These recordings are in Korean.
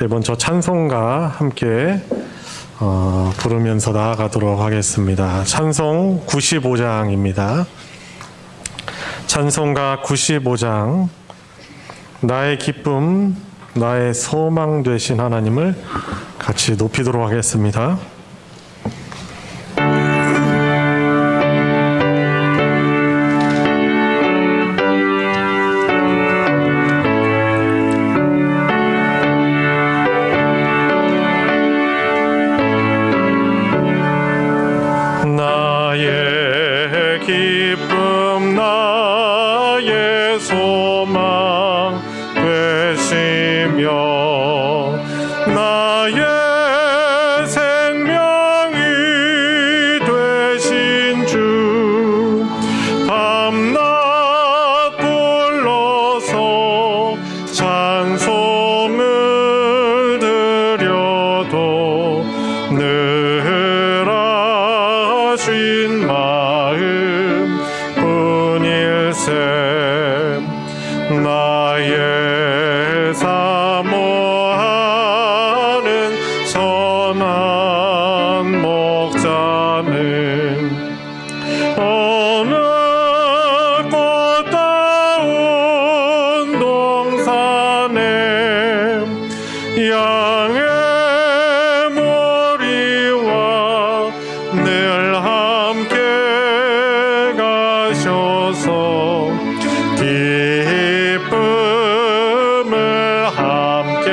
먼저 찬송가 함께 부르면서 나아가도록 하겠습니다. 찬송 95장입니다. 찬송가 95장, 나의 기쁨, 나의 소망 되신 하나님을 같이 높이도록 하겠습니다. 나의 기쁨, 나의 소망 되시며 나의 생명이 되신 주, 밤낮 불러서 찬송을 드려도 늘 하신 마음 뿐일세. 나의 사모하는 선한 목자는 어느 꽃다운 동산에 양의 머리와 늘 함께 가셔서 기쁨을 함께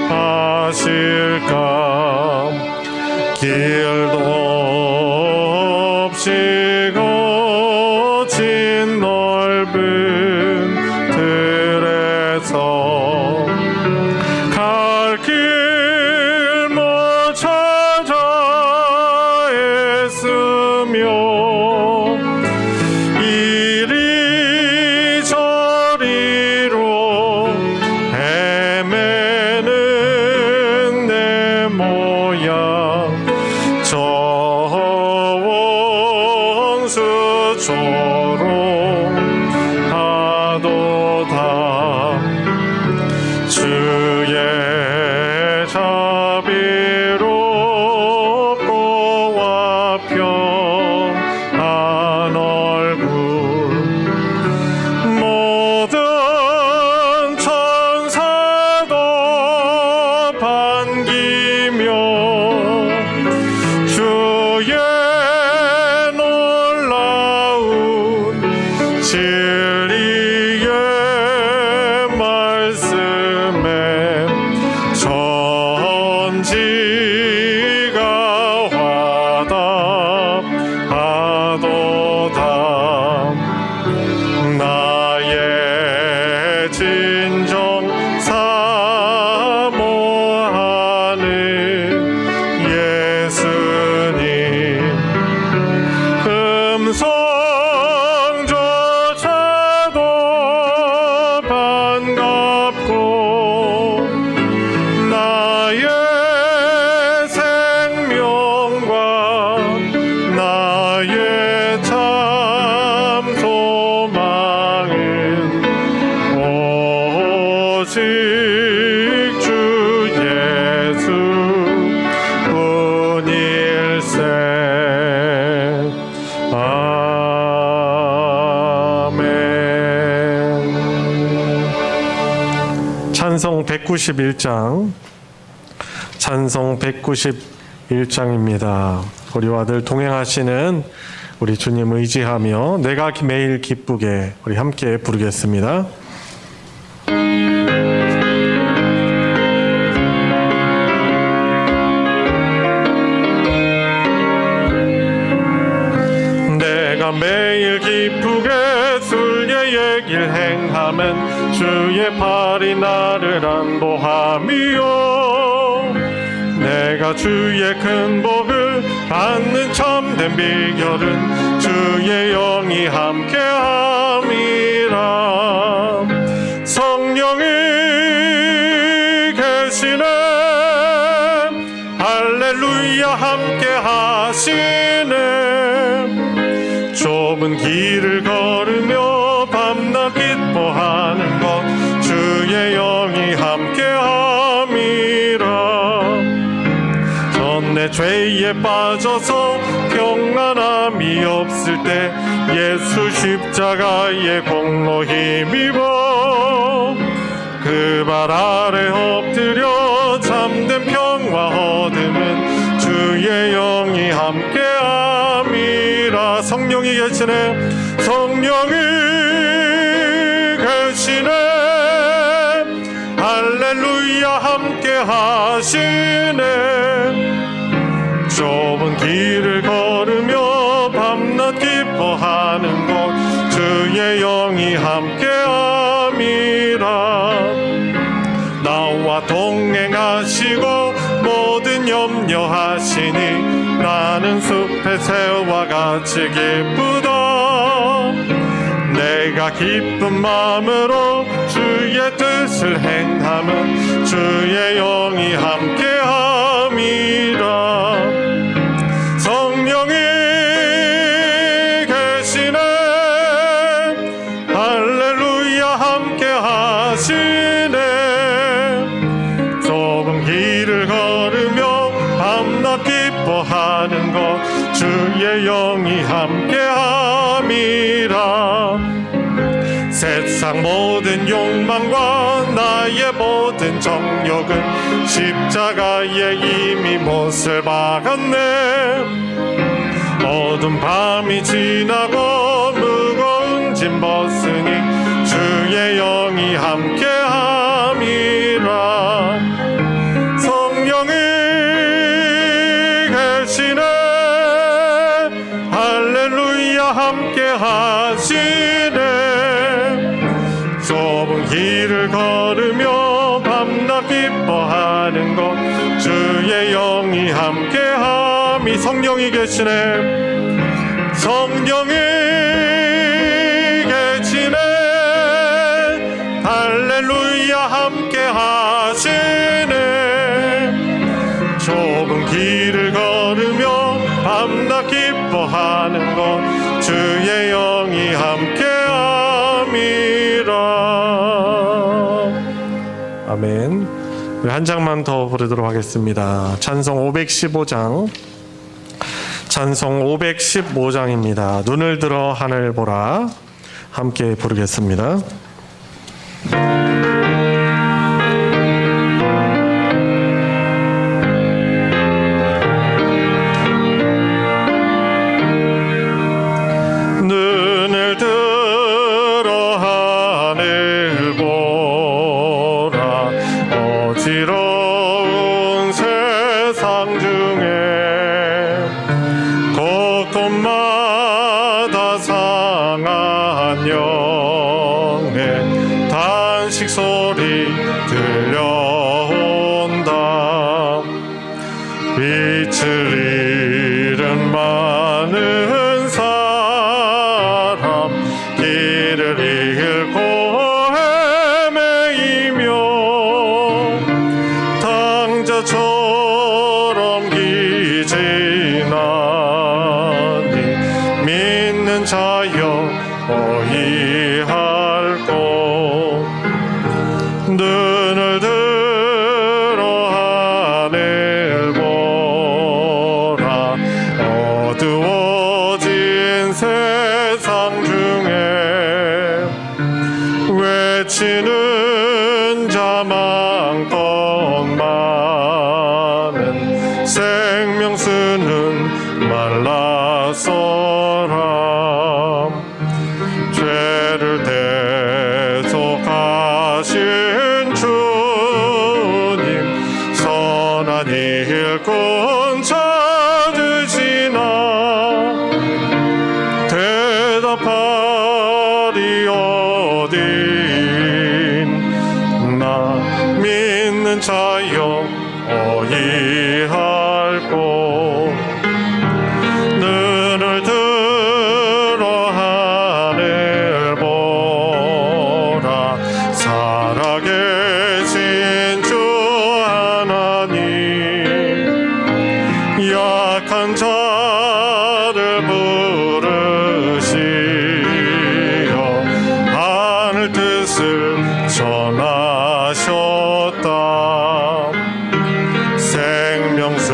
하실까. 길도 없이 거친 넓은 들에서 갈 길 못 찾아 애쓰며 이리저리로 헤매는 내 모양, 저 원수처럼 하도다. 주의 자비롭고 편한 얼굴, 모든 천사도 반기며 주의 놀라운 진리의 말씀에 천지가 화답하도다. 나의 진정 사모하는 예수님, 음성조차도 반갑고 나의 생명과 나의 참 소망은 오직 주 예수 뿐일세. 아멘. 찬송 191장, 찬송 191장입니다. 우리와 늘 동행하시는 우리 주님 의지하며 내가 매일 기쁘게 우리 함께 부르겠습니다. 내가 매일 기쁘게 순례의 길 행하면 주의 팔이 나를 안보하며 내가 주의 큰 복을 받는 참된 비결은 주의 영이 함께함이라. 성령이 계시네, 할렐루야 함께 하시네. 좁은 길을 걸으며 밤낮 기뻐하는 것 주의 영이 함께함이라. 내 죄에 빠져서 평안함이 없을 때 예수 십자가의 공로 힘입어 그 발 아래 엎드려 참된 평화 얻으면 주의 영이 함께함이라. 성령이 계시네, 성령이 계시네, 할렐루야 함께 하시네. 좁은 길을 걸으며 밤낮 기뻐하는 것 주의 영이 함께함이라. 나와 동행하시고 모든 염려하시니 나는 숲의 새와 같이 기쁘다. 내가 기쁜 마음으로 주의 뜻을 행하면 주의 영이 함께함이라. 성령이 계시네, 할렐루야 함께하시네. 좁은 길을 걸으며 밤낮 기뻐하는 것 주의 영이 함께함이라. 세상 모든 욕망과 나의 모든 정욕은 십자가에 이미 못을 박았네. 어두운 밤이 지나고 무거운 짐 벗으니 주의 영이 함께함이라. 성령이 계시네, 할렐루야 함께하시네. 좁은 길을 걸으며 밤낮 기뻐하는 것 주의 영이 함께함이. 성령이 계시네, 성령이 계시네, 할렐루야 함께하시네. 좁은 길을 걸으며 밤낮 기뻐하는 것 주의 영이 함께함이라. 아멘. 우리 한 장만 더 부르도록 하겠습니다. 찬송 515장, 찬송 515장입니다. 눈을 들어 하늘 보라. 함께 부르겠습니다. 눈을 들어 하늘 보라. 어지러운 세상 중에 곳곳마다 상한 영의 단식 소리 들려온다. 빛을 잃은 많은 사람 길을 잃고 헤매이며 당자처럼 기진하니 믿는 자여 어이할꼬. 눈을 들어 하늘 보라. 어두워진 세상 중에 외치는 자 많건 많은 생명수는 말라서라. 죄를 대속하신 주님 선한 일꾼 찾으시나. 대답하리 어디나 믿는 자여 어이할꼬. 눈을 들어 하늘 보라. 살아계신 주 하나님 약한 자를 부르시어 하늘 뜻을 전하셨다. 생명수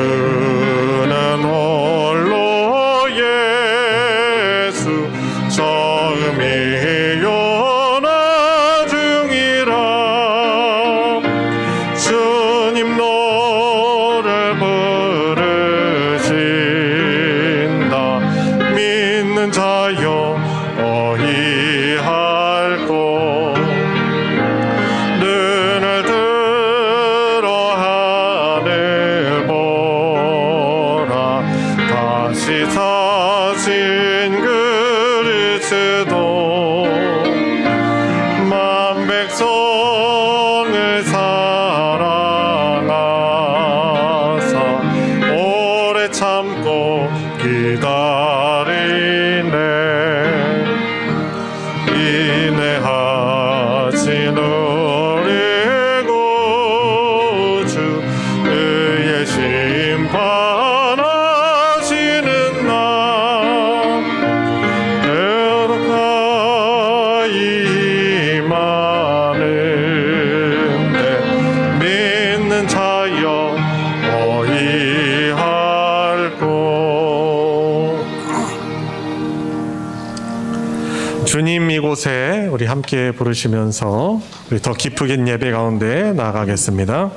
이곳에 우리 함께 부르시면서 우리 더 깊은 예배 가운데 나아가겠습니다.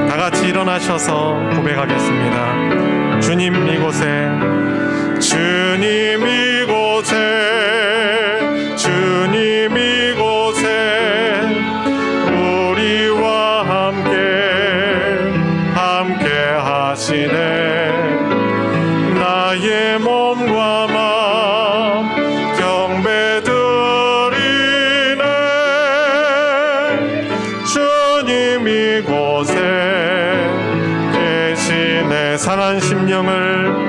다 같이 일어나셔서 고백하겠습니다. 주님 이곳에, 주님 이곳에, 주님 이곳에 우리와 함께 하시네. 나의 몸과 마음 경배 드리네. 주님 이곳에 계시네. 상한 심령을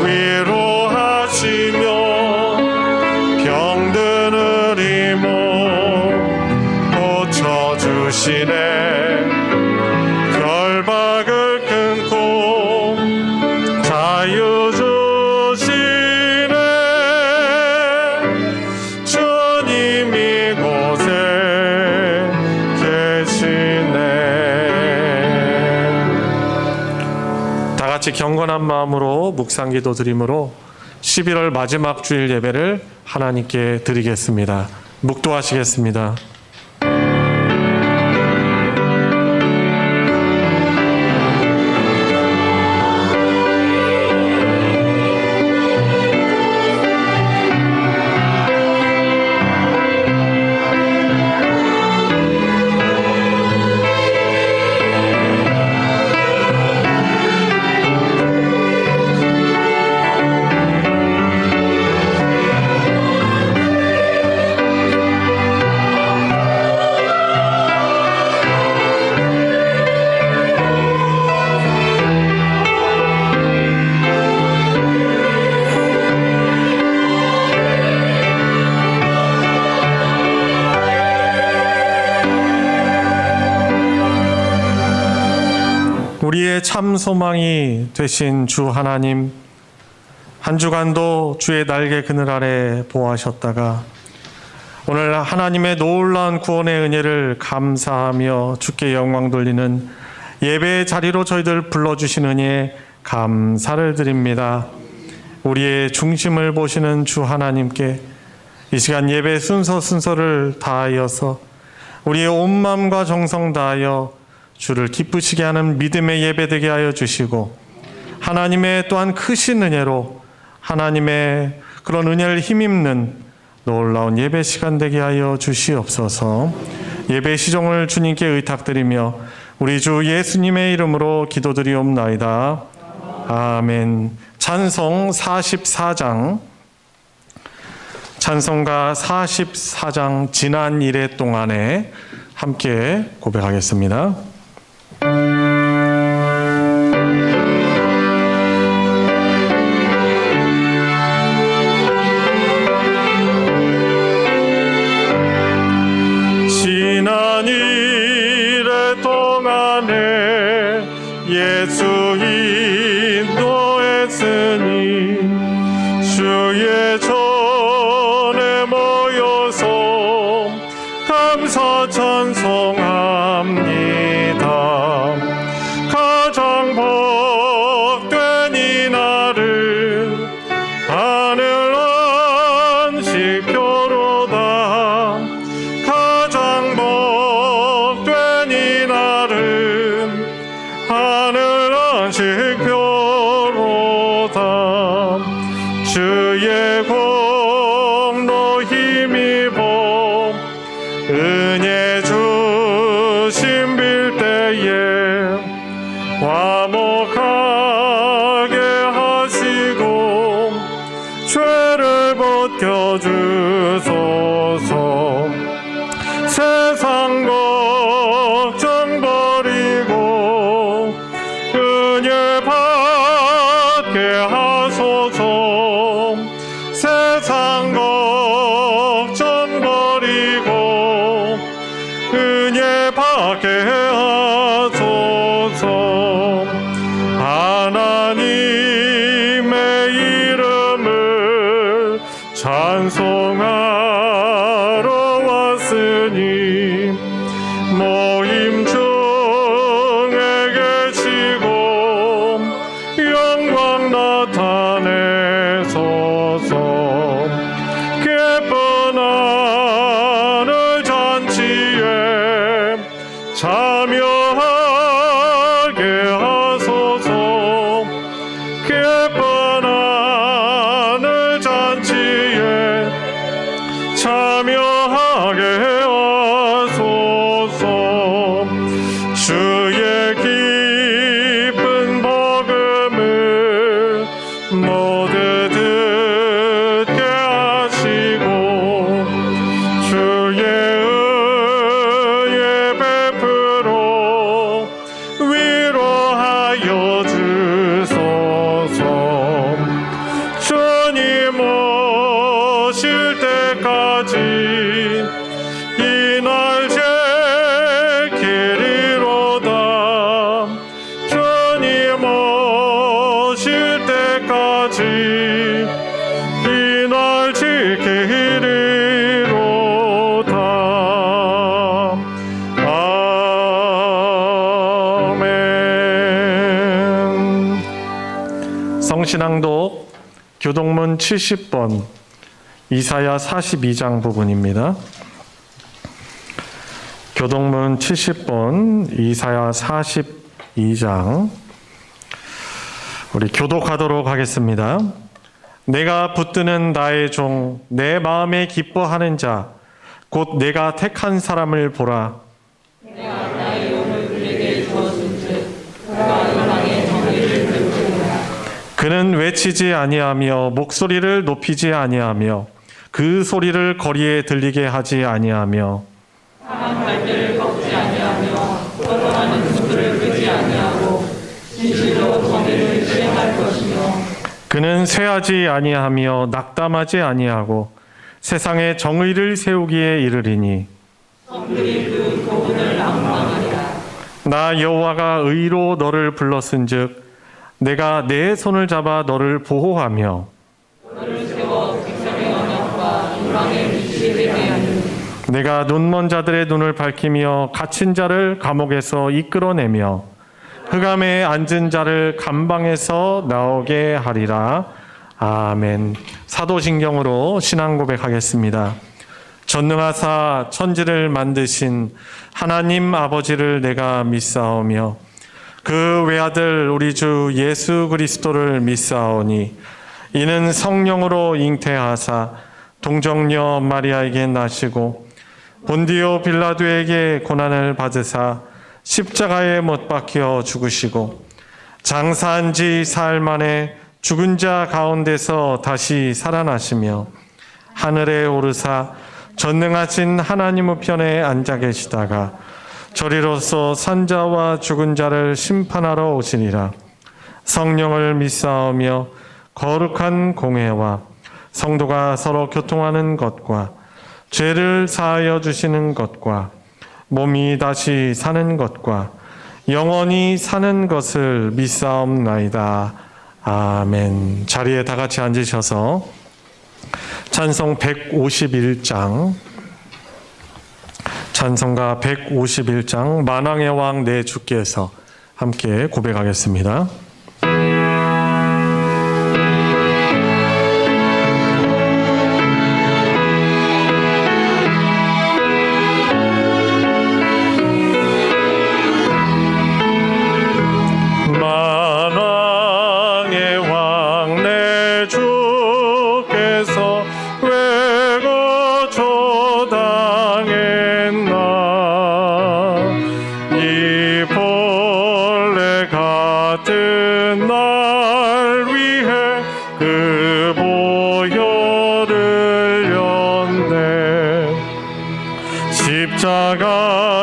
위로하시며 병드는 이 몸 고쳐주시네. 결박을 끊고 자유 주시네. 주님 이곳에 계시네. 다 같이 경건한 마음으로 묵상기도 드림으로 11월 마지막 주일 예배를 하나님께 드리겠습니다. 묵도하시겠습니다. 우리의 참 소망이 되신 주 하나님, 한 주간도 주의 날개 그늘 아래 보호하셨다가 오늘 하나님의 놀라운 구원의 은혜를 감사하며 주께 영광 돌리는 예배의 자리로 저희들 불러주신 은혜에 감사를 드립니다. 우리의 중심을 보시는 주 하나님께 이 시간 예배 순서를 다하여서 우리의 온 마음과 정성 다하여 주를 기쁘시게 하는 믿음의 예배 되게 하여 주시고, 하나님의 또한 크신 은혜로 하나님의 그런 은혜를 힘입는 놀라운 예배 시간 되게 하여 주시옵소서. 예배 시종을 주님께 의탁드리며 우리 주 예수님의 이름으로 기도드리옵나이다. 아멘. 찬송 44장, 찬송가 44장 지난 일해 동안에 함께 고백하겠습니다. 지난 일해 동안에 예수 인도했으니 주의 전에 모여서 감사 찬송합니다. 가장 복된 이날은 하늘 안식표로다. 가장 복된 이날은 하늘 안식표로다. 주의 공로 힘입어 은혜 주심 빌 때에 화목하게 하시고 죄를 벗겨주소서. 세상 걱정 버리고 은혜 받게 하소서. 세상 걱정 버리고 은혜 받게 하소서. 하나님의 이름을 찬송하러 왔으니 모임 중에 계시고 영광 나타내 성신앙독 교동문 70번 이사야 42장 부분입니다. 교동문 70번 이사야 42장 우리 교독하도록 하겠습니다. 내가 붙드는 나의 종, 내 마음에 기뻐하는 자, 곧 내가 택한 사람을 보라. 내가 나의 영을 그에게 주었은즉 그가 이 땅에 정의를 베푸리라. 그는 외치지 아니하며 목소리를 높이지 아니하며 그 소리를 거리에 들리게 하지 아니하며 강한 발길을 꺾지 아니하며 뻗어가는 누구를 끄지 아니하고 진실로 정의를 실행할 것이며 그는 쇠하지 아니하며 낙담하지 아니하고 세상에 정의를 세우기에 이르리니 성들이 그 교훈을 낭망하리라. 나 여호와가 의로 너를 불렀은즉 내가 내 손을 잡아 너를 보호하며 너를 세워 백성의 언약과 이방의 빛이 되게 하니 내가 눈먼 자들의 눈을 밝히며 갇힌 자를 감옥에서 이끌어내며 흑암에 앉은 자를 감방에서 나오게 하리라. 아멘. 사도신경으로 신앙 고백하겠습니다. 전능하사 천지를 만드신 하나님 아버지를 내가 믿사오며 그 외아들 우리 주 예수 그리스도를 믿사오니 이는 성령으로 잉태하사 동정녀 마리아에게 나시고 본디오 빌라도에게 고난을 받으사 십자가에 못 박혀 죽으시고 장사한 지 사흘 만에 죽은 자 가운데서 다시 살아나시며 하늘에 오르사 전능하신 하나님 우편에 앉아 계시다가 저리로서 산자와 죽은 자를 심판하러 오시니라. 성령을 믿사오며 거룩한 공회와 성도가 서로 교통하는 것과 죄를 사하여 주시는 것과 몸이 다시 사는 것과 영원히 사는 것을 믿사옵나이다. 아멘. 자리에 다 같이 앉으셔서 찬송 151장 찬송가 151장 만왕의 왕 내 주께서 함께 고백하겠습니다.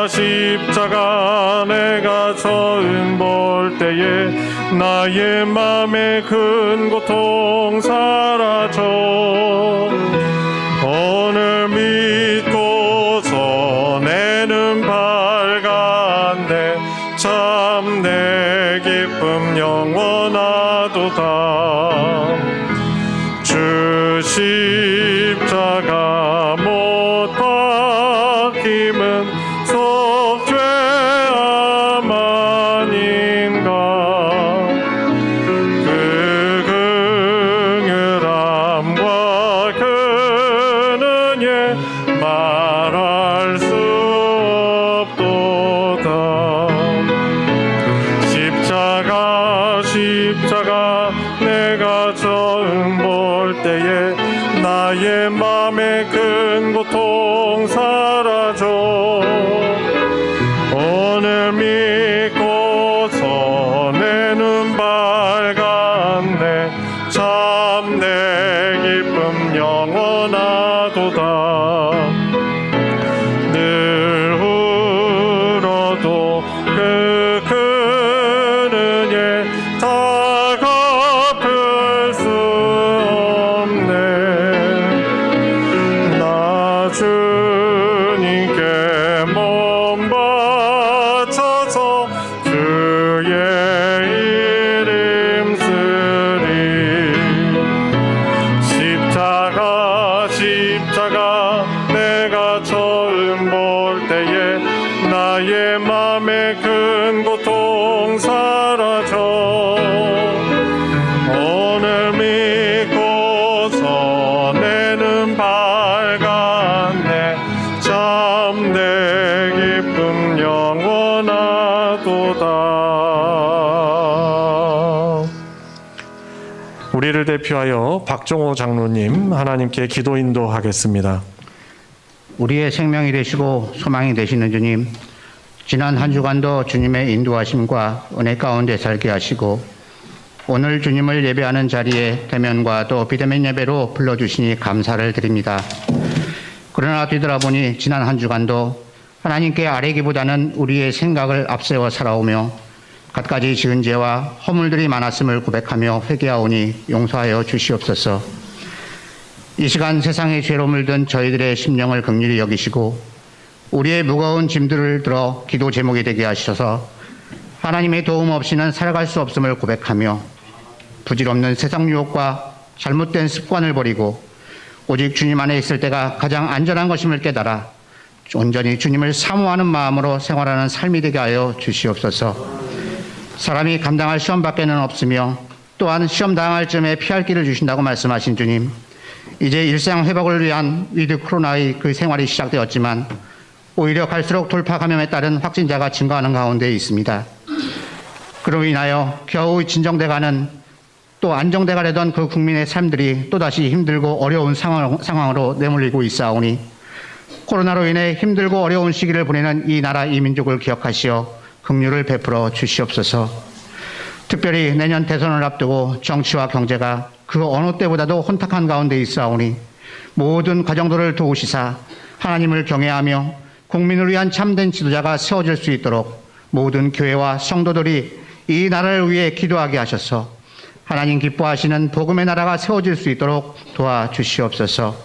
십자가 내가 처음 볼 때에 나의 맘에 큰 고통 사라져 오늘 믿고서 내 눈 밝았네 참 내 기쁨 영원하도다 주 십자가 못 박힘은 속죄함 아닌가 그 긍휼함과 그 은혜 말할 수 없도다 십자가 내가 처음 볼 때에 나의 맘에 큰 고통 사라져 오늘 믿고서 내 눈 밝았네 참 내 기쁨 영원하도다 늘 울어도 그 큰 은혜 다 갚을 수 없네 나 주님께 몸 바쳐서 주의 이름 쓰리 십자가 내가 처음 볼 때에 나의 맘에 큰 고통 사라져 내 기쁨 영원하도다. 우리를 대표하여 박종호 장로님 하나님께 기도 인도하겠습니다. 우리의 생명이 되시고 소망이 되시는 주님, 지난 한 주간도 주님의 인도하심과 은혜 가운데 살게 하시고 오늘 주님을 예배하는 자리에 대면과 또 비대면 예배로 불러주시니 감사를 드립니다. 그러나 뒤돌아보니 지난 한 주간도 하나님께 아뢰기보다는 우리의 생각을 앞세워 살아오며 갖가지 지은 죄와 허물들이 많았음을 고백하며 회개하오니 용서하여 주시옵소서. 이 시간 세상의 죄로 물든 저희들의 심령을 긍휼히 여기시고 우리의 무거운 짐들을 들어 기도 제목이 되게 하셔서 하나님의 도움 없이는 살아갈 수 없음을 고백하며 부질없는 세상 유혹과 잘못된 습관을 버리고 오직 주님 안에 있을 때가 가장 안전한 것임을 깨달아 온전히 주님을 사모하는 마음으로 생활하는 삶이 되게 하여 주시옵소서. 사람이 감당할 시험밖에는 없으며 또한 시험 당할 쯤에 피할 길을 주신다고 말씀하신 주님, 이제 일상 회복을 위한 위드 코로나의 그 생활이 시작되었지만 오히려 갈수록 돌파 감염에 따른 확진자가 증가하는 가운데 있습니다. 그로 인하여 겨우 진정돼가는 또 안정돼가려던 그 국민의 삶들이 또다시 힘들고 어려운 상황으로 내몰리고 있사오니 코로나로 인해 힘들고 어려운 시기를 보내는 이 나라 이 민족을 기억하시어 긍휼을 베풀어 주시옵소서. 특별히 내년 대선을 앞두고 정치와 경제가 그 어느 때보다도 혼탁한 가운데 있사오니 모든 가정들을 도우시사 하나님을 경외하며 국민을 위한 참된 지도자가 세워질 수 있도록 모든 교회와 성도들이 이 나라를 위해 기도하게 하셔서 하나님 기뻐하시는 복음의 나라가 세워질 수 있도록 도와주시옵소서.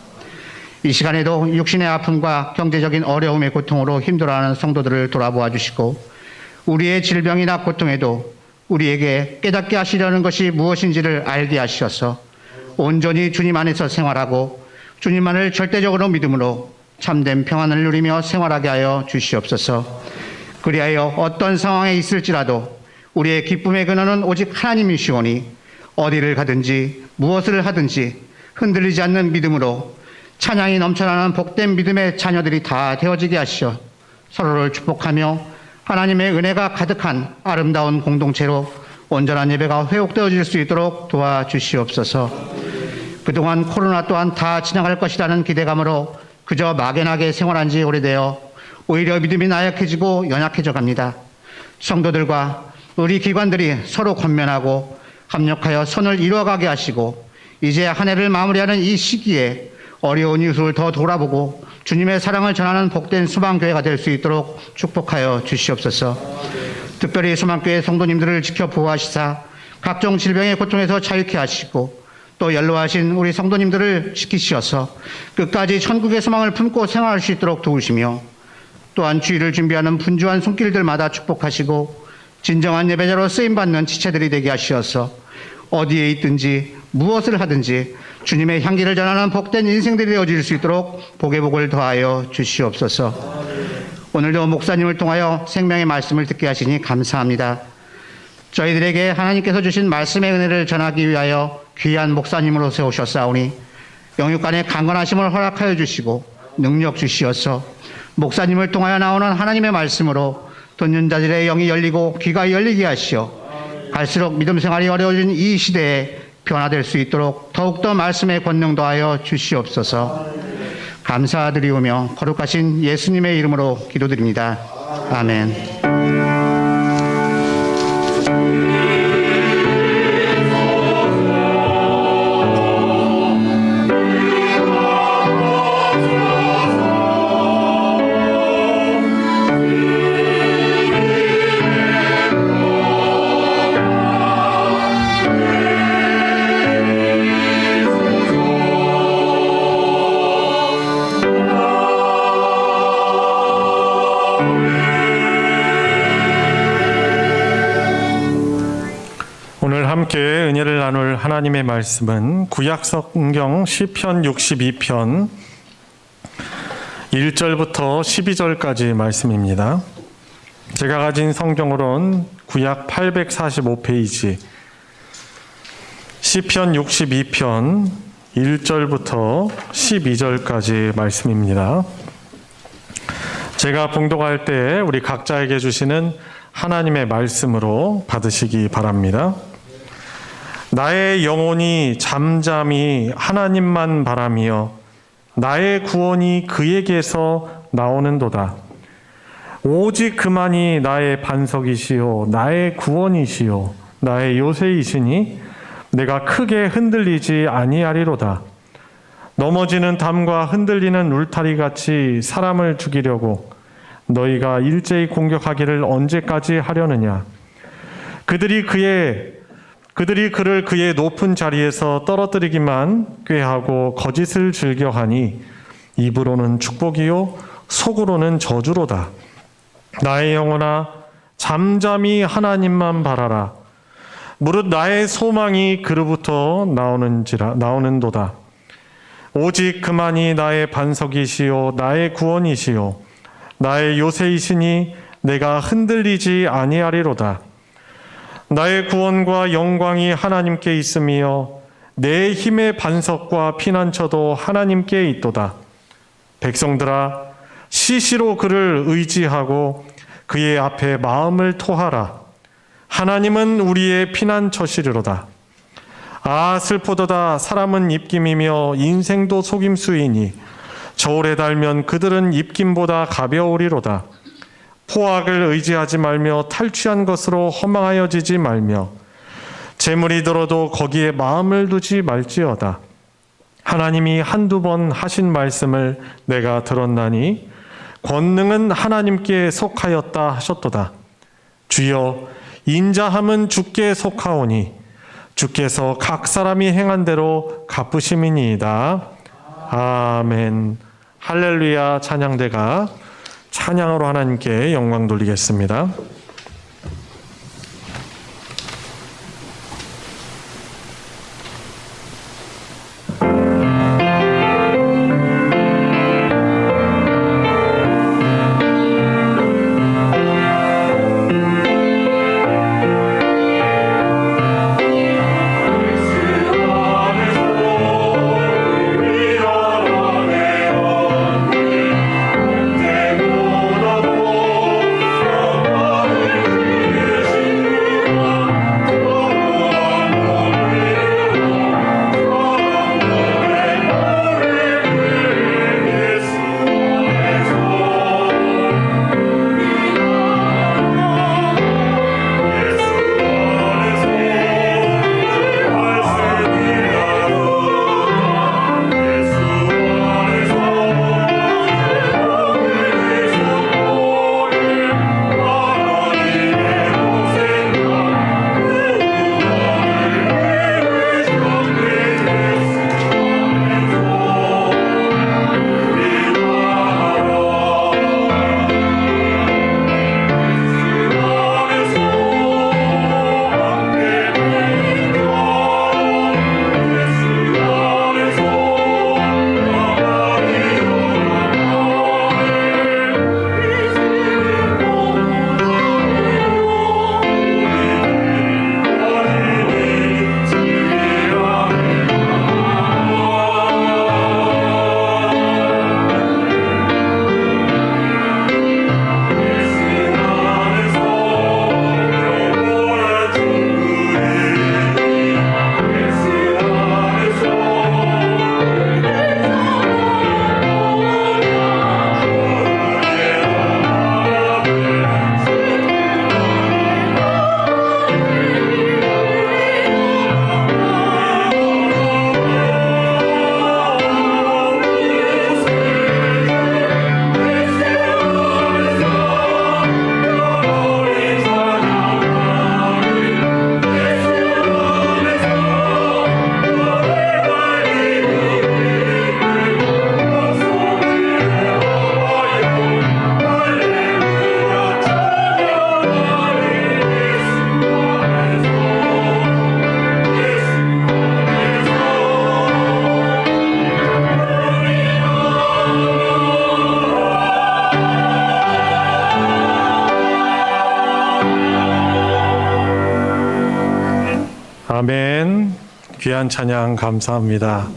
이 시간에도 육신의 아픔과 경제적인 어려움의 고통으로 힘들어하는 성도들을 돌아보아 주시고 우리의 질병이나 고통에도 우리에게 깨닫게 하시려는 것이 무엇인지를 알게 하셔서 온전히 주님 안에서 생활하고 주님만을 절대적으로 믿음으로 참된 평안을 누리며 생활하게 하여 주시옵소서. 그리하여 어떤 상황에 있을지라도 우리의 기쁨의 근원은 오직 하나님이시오니 어디를 가든지 무엇을 하든지 흔들리지 않는 믿음으로 찬양이 넘쳐나는 복된 믿음의 자녀들이 다 되어지게 하시어 서로를 축복하며 하나님의 은혜가 가득한 아름다운 공동체로 온전한 예배가 회복되어질 수 있도록 도와주시옵소서. 그동안 코로나 또한 다 지나갈 것이라는 기대감으로 그저 막연하게 생활한 지 오래되어 오히려 믿음이 나약해지고 연약해져 갑니다. 성도들과 우리 기관들이 서로 권면하고 합력하여 선을 이루어가게 하시고 이제 한 해를 마무리하는 이 시기에 어려운 이웃을 더 돌아보고 주님의 사랑을 전하는 복된 소망교회가 될 수 있도록 축복하여 주시옵소서. 특별히 소망교회 성도님들을 지켜 보호하시사 각종 질병의 고통에서 자유케 하시고 또 연로하신 우리 성도님들을 지키시어서 끝까지 천국의 소망을 품고 생활할 수 있도록 도우시며 또한 주일을 준비하는 분주한 손길들마다 축복하시고 진정한 예배자로 쓰임받는 지체들이 되게 하시어서 어디에 있든지 무엇을 하든지 주님의 향기를 전하는 복된 인생들이 되어질 수 있도록 복의 복을 더하여 주시옵소서. 오늘도 목사님을 통하여 생명의 말씀을 듣게 하시니 감사합니다. 저희들에게 하나님께서 주신 말씀의 은혜를 전하기 위하여 귀한 목사님으로 세우셨사오니 영육간의 강건하심을 허락하여 주시고 능력 주시어서 목사님을 통하여 나오는 하나님의 말씀으로 듣는 자들의 영이 열리고 귀가 열리게 하시어 갈수록 믿음 생활이 어려워진 이 시대에 변화될 수 있도록 더욱더 말씀의 권능 더하여 주시옵소서. 감사드리오며 거룩하신 예수님의 이름으로 기도드립니다. 아멘. 오늘 함께 은혜를 나눌 하나님의 말씀은 구약 성경 시편 62편 1절부터 12절까지 말씀입니다. 제가 가진 성경으로는 구약 845페이지 시편 62편 1절부터 12절까지 말씀입니다. 제가 봉독할 때 우리 각자에게 주시는 하나님의 말씀으로 받으시기 바랍니다. 나의 영혼이 잠잠히 하나님만 바라며 나의 구원이 그에게서 나오는도다. 오직 그만이 나의 반석이시요 나의 구원이시요 나의 요새이시니 내가 크게 흔들리지 아니하리로다. 넘어지는 담과 흔들리는 울타리같이 사람을 죽이려고 너희가 일제히 공격하기를 언제까지 하려느냐. 그들이 그를 그의 높은 자리에서 떨어뜨리기만 꾀하고 거짓을 즐겨하니 입으로는 축복이요 속으로는 저주로다. 나의 영혼아 잠잠히 하나님만 바라라. 무릇 나의 소망이 그로부터 나오는도다. 오직 그만이 나의 반석이시요 나의 구원이시요 나의 요새이시니 내가 흔들리지 아니하리로다. 나의 구원과 영광이 하나님께 있으며 내 힘의 반석과 피난처도 하나님께 있도다. 백성들아 시시로 그를 의지하고 그의 앞에 마음을 토하라. 하나님은 우리의 피난처시리로다. 아 슬프도다. 사람은 입김이며 인생도 속임수이니 저울에 달면 그들은 입김보다 가벼우리로다. 포악을 의지하지 말며 탈취한 것으로 허망하여지지 말며 재물이 들어도 거기에 마음을 두지 말지어다. 하나님이 한두 번 하신 말씀을 내가 들었나니 권능은 하나님께 속하였다 하셨도다. 주여 인자함은 주께 속하오니 주께서 각 사람이 행한 대로 갚으심이니이다. 아멘. 할렐루야. 찬양대가 찬양으로 하나님께 영광 돌리겠습니다. 아멘. 귀한 찬양 감사합니다.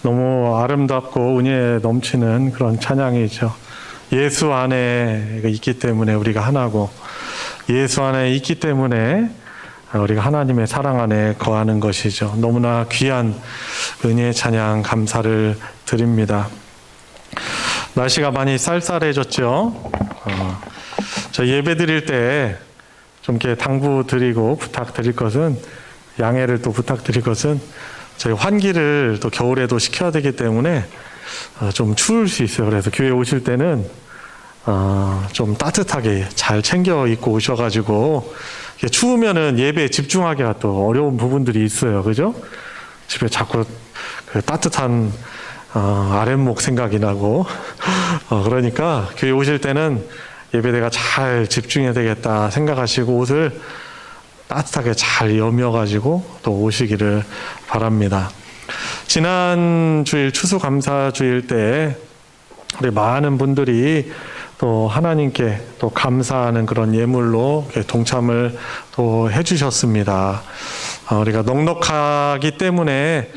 너무 아름답고 은혜 넘치는 그런 찬양이죠. 예수 안에 있기 때문에 우리가 하나고, 예수 안에 있기 때문에 우리가 하나님의 사랑 안에 거하는 것이죠. 너무나 귀한 은혜의 찬양 감사를 드립니다. 날씨가 많이 쌀쌀해졌죠. 저 예배 드릴 때 좀 이렇게 당부 드리고 부탁드릴 것은, 양해를 또 부탁드릴 것은, 저희 환기를 또 겨울에도 시켜야 되기 때문에 좀 추울 수 있어요. 그래서 교회 오실 때는 좀 따뜻하게 잘 챙겨 입고 오셔가지고, 추우면은 예배에 집중하기가 또 어려운 부분들이 있어요. 그죠? 집에 자꾸 그 따뜻한 아랫목 생각이 나고 그러니까 교회 오실 때는 예배대가 잘 집중해야 되겠다 생각하시고 옷을 따뜻하게 잘 여며가지고 또 오시기를 바랍니다. 지난 주일 추수감사주일 때 우리 많은 분들이 또 하나님께 또 감사하는 그런 예물로 동참을 또 해주셨습니다. 우리가 넉넉하기 때문에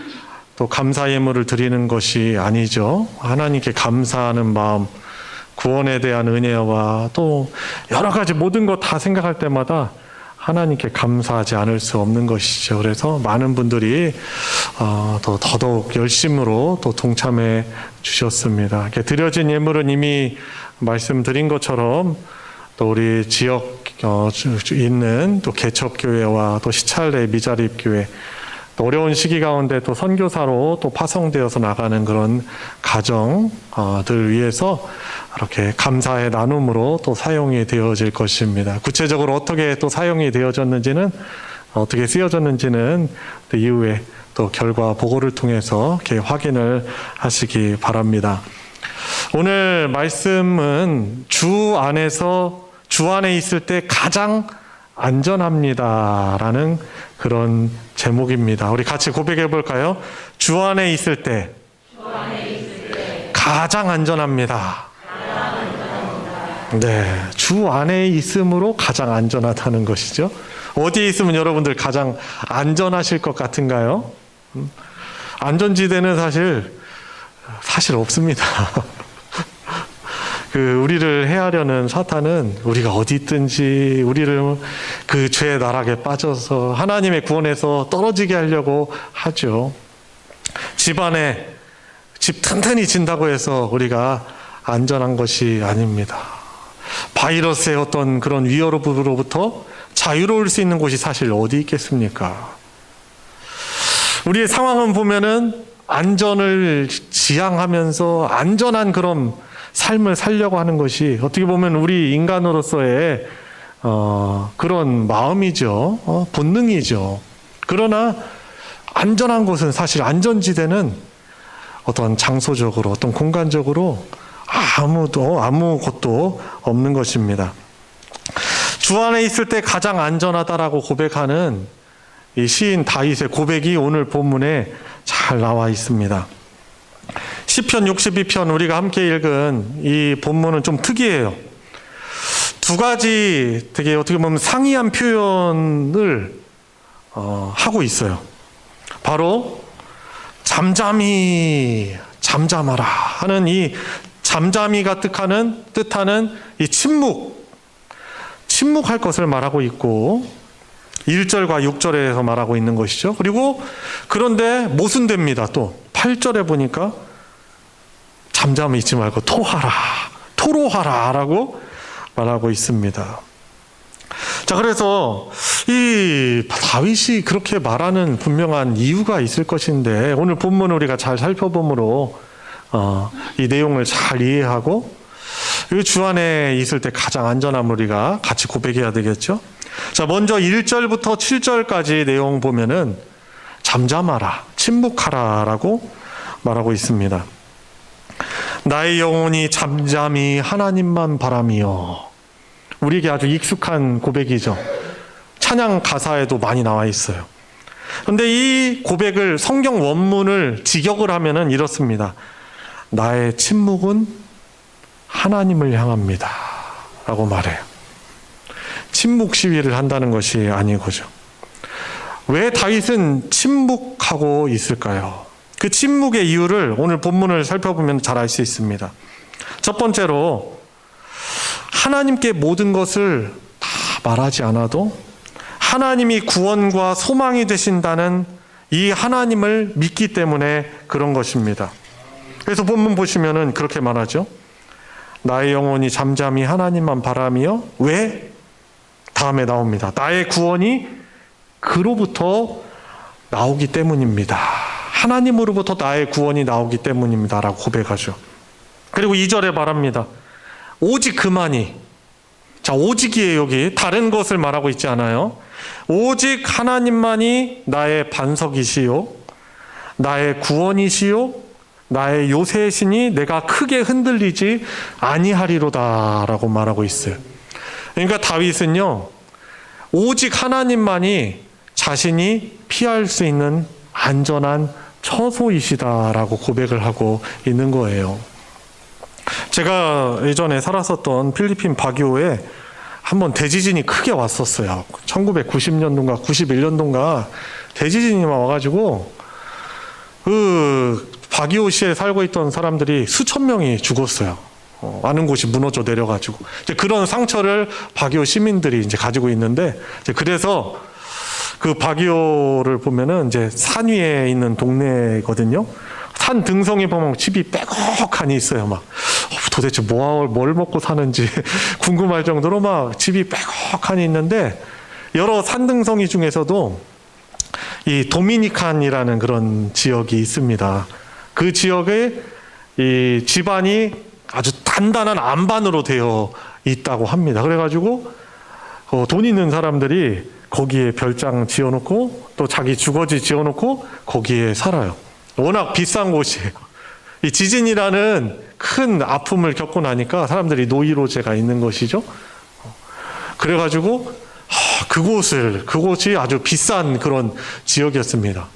또 감사 예물을 드리는 것이 아니죠. 하나님께 감사하는 마음, 구원에 대한 은혜와 또 여러 가지 모든 것 다 생각할 때마다 하나님께 감사하지 않을 수 없는 것이죠. 그래서 많은 분들이 또 더더욱 열심으로 또 동참해 주셨습니다. 드려진 예물은 이미 말씀드린 것처럼 또 우리 지역 있는 또 개척교회와 또 시찰내 미자립교회, 또 어려운 시기 가운데 또 선교사로 또 파송되어서 나가는 그런 가정들 위해서 이렇게 감사의 나눔으로 또 사용이 되어질 것입니다. 구체적으로 어떻게 또 사용이 되어졌는지는, 어떻게 쓰여졌는지는 또 이후에 또 결과 보고를 통해서 이렇게 확인을 하시기 바랍니다. 오늘 말씀은 주 안에 있을 때 가장 안전합니다라는 그런 제목입니다. 우리 같이 고백해 볼까요? 주 안에 있을 때 가장 안전합니다. 네, 주 안에 있음으로 가장 안전하다는 것이죠. 어디에 있으면 여러분들 가장 안전하실 것 같은가요? 안전지대는 사실 없습니다. 우리를 해하려는 사탄은 우리가 어디 있든지 우리를 그 죄의 나락에 빠져서 하나님의 구원에서 떨어지게 하려고 하죠. 집 튼튼히 진다고 해서 우리가 안전한 것이 아닙니다. 바이러스의 어떤 그런 위협으로부터 자유로울 수 있는 곳이 사실 어디 있겠습니까? 우리의 상황은 보면은 안전을 지향하면서 안전한 그런 삶을 살려고 하는 것이 어떻게 보면 우리 인간으로서의 그런 마음이죠. 본능이죠. 그러나 안전한 곳은, 사실 안전지대는 어떤 장소적으로, 어떤 공간적으로 아무것도 없는 것입니다. 주 안에 있을 때 가장 안전하다라고 고백하는 이 시인 다윗의 고백이 오늘 본문에 잘 나와 있습니다. 시편 62편 우리가 함께 읽은 이 본문은 좀 특이해요. 두 가지 되게 어떻게 보면 상이한 표현을 하고 있어요. 바로 잠잠하라 하는 이 잠잠이가 뜻하는 이 침묵할 것을 말하고 있고, 1절과 6절에서 말하고 있는 것이죠. 그리고 그런데 모순됩니다. 또 8절에 보니까 잠잠히 있지 말고 토로하라 라고 말하고 있습니다. 자, 그래서 이 다윗이 그렇게 말하는 분명한 이유가 있을 것인데, 오늘 본문을 우리가 잘 살펴보므로 이 내용을 잘 이해하고 주 안에 있을 때 가장 안전함을 우리가 같이 고백해야 되겠죠. 자, 먼저 1절부터 7절까지 내용 보면은 잠잠하라, 침묵하라 라고 말하고 있습니다. 나의 영혼이 잠잠히 하나님만 바라며. 우리에게 아주 익숙한 고백이죠. 찬양 가사에도 많이 나와 있어요. 그런데 이 고백을, 성경 원문을 직역을 하면은 이렇습니다. 나의 침묵은 하나님을 향합니다 라고 말해요. 침묵 시위를 한다는 것이 아니고죠. 왜 다윗은 침묵하고 있을까요? 그 침묵의 이유를 오늘 본문을 살펴보면 잘 알 수 있습니다. 첫 번째로 하나님께 모든 것을 다 말하지 않아도 하나님이 구원과 소망이 되신다는 이 하나님을 믿기 때문에 그런 것입니다. 그래서 본문 보시면은 그렇게 말하죠. 나의 영혼이 잠잠히 하나님만 바라며 왜? 다음에 나옵니다. 나의 구원이 그로부터 나오기 때문입니다. 하나님으로부터 나의 구원이 나오기 때문입니다. 라고 고백하죠. 그리고 2절에 말합니다. 오직 그만이. 자, 오직이에요. 여기 다른 것을 말하고 있지 않아요. 오직 하나님만이 나의 반석이시요 나의 구원이시요 나의 요새시니 내가 크게 흔들리지 아니하리로다 라고 말하고 있어요. 그러니까 다윗은요, 오직 하나님만이 자신이 피할 수 있는 안전한 처소이시다라고 고백을 하고 있는 거예요. 제가 예전에 살았었던 필리핀 바기오에 한번 대지진이 크게 왔었어요. 1990년도인가 91년도인가 대지진이 와가지고 그 바기오시에 살고 있던 사람들이 수천 명이 죽었어요. 많은 곳이 무너져 내려가지고 이제 그런 상처를 바기오 시민들이 이제 가지고 있는데, 이제 그래서 그 바기오를 보면은 이제 산 위에 있는 동네거든요. 산 등성이 보면 집이 빼곡하니 있어요. 막 도대체 뭘 먹고 사는지 궁금할 정도로 막 집이 빼곡하니 있는데, 여러 산 등성이 중에서도 이 도미니칸이라는 그런 지역이 있습니다. 그 지역에 이 집안이 아주 단단한 안반으로 되어 있다고 합니다. 그래가지고 돈 있는 사람들이 거기에 별장 지어놓고 또 자기 주거지 지어놓고 거기에 살아요. 워낙 비싼 곳이에요. 이 지진이라는 큰 아픔을 겪고 나니까 사람들이 노이로제가 있는 것이죠. 그래가지고 그곳이 아주 비싼 그런 지역이었습니다.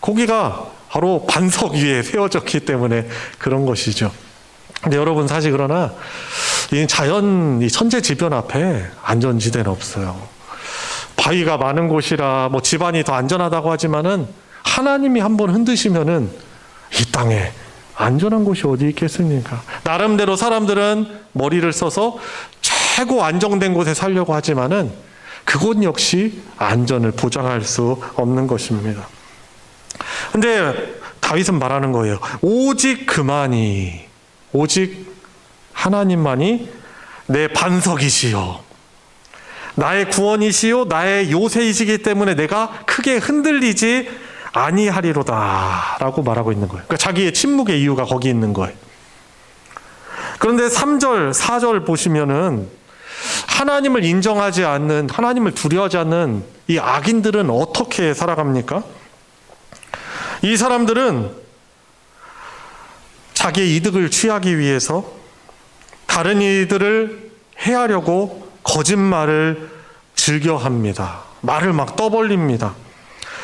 거기가 바로 반석 위에 세워졌기 때문에 그런 것이죠. 근데 여러분, 사실 그러나 이 자연, 이 천재지변 앞에 안전지대는 없어요. 바위가 많은 곳이라 뭐 집안이 더 안전하다고 하지만은 하나님이 한번 흔드시면은 이 땅에 안전한 곳이 어디 있겠습니까? 나름대로 사람들은 머리를 써서 최고 안정된 곳에 살려고 하지만은 그곳 역시 안전을 보장할 수 없는 것입니다. 근데 다윗은 말하는 거예요. 오직 그만이, 오직 하나님만이 내 반석이시요 나의 구원이시요 나의 요새이시기 때문에 내가 크게 흔들리지 아니하리로다 라고 말하고 있는 거예요. 그러니까 자기의 침묵의 이유가 거기 있는 거예요. 그런데 3절, 4절 보시면은 하나님을 인정하지 않는, 하나님을 두려워하지 않는 이 악인들은 어떻게 살아갑니까? 이 사람들은 자기의 이득을 취하기 위해서 다른 이들을 해하려고 거짓말을 즐겨합니다. 말을 막 떠벌립니다.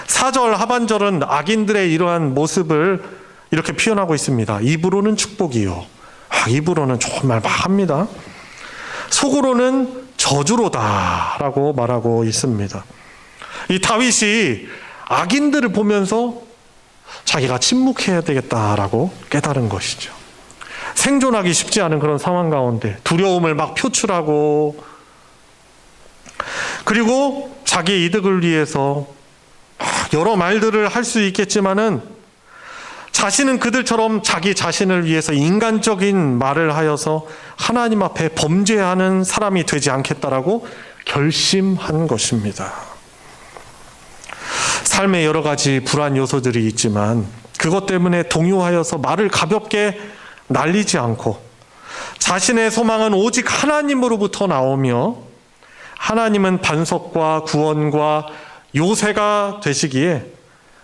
4절 하반절은 악인들의 이러한 모습을 이렇게 표현하고 있습니다. 입으로는 축복이요. 입으로는 좋은 말 막 합니다. 속으로는 저주로다라고 말하고 있습니다. 이 다윗이 악인들을 보면서 자기가 침묵해야 되겠다라고 깨달은 것이죠. 생존하기 쉽지 않은 그런 상황 가운데 두려움을 막 표출하고, 그리고 자기의 이득을 위해서 여러 말들을 할 수 있겠지만은 자신은 그들처럼 자기 자신을 위해서 인간적인 말을 하여서 하나님 앞에 범죄하는 사람이 되지 않겠다라고 결심한 것입니다. 삶에 여러 가지 불안 요소들이 있지만 그것 때문에 동요하여서 말을 가볍게 날리지 않고 자신의 소망은 오직 하나님으로부터 나오며 하나님은 반석과 구원과 요새가 되시기에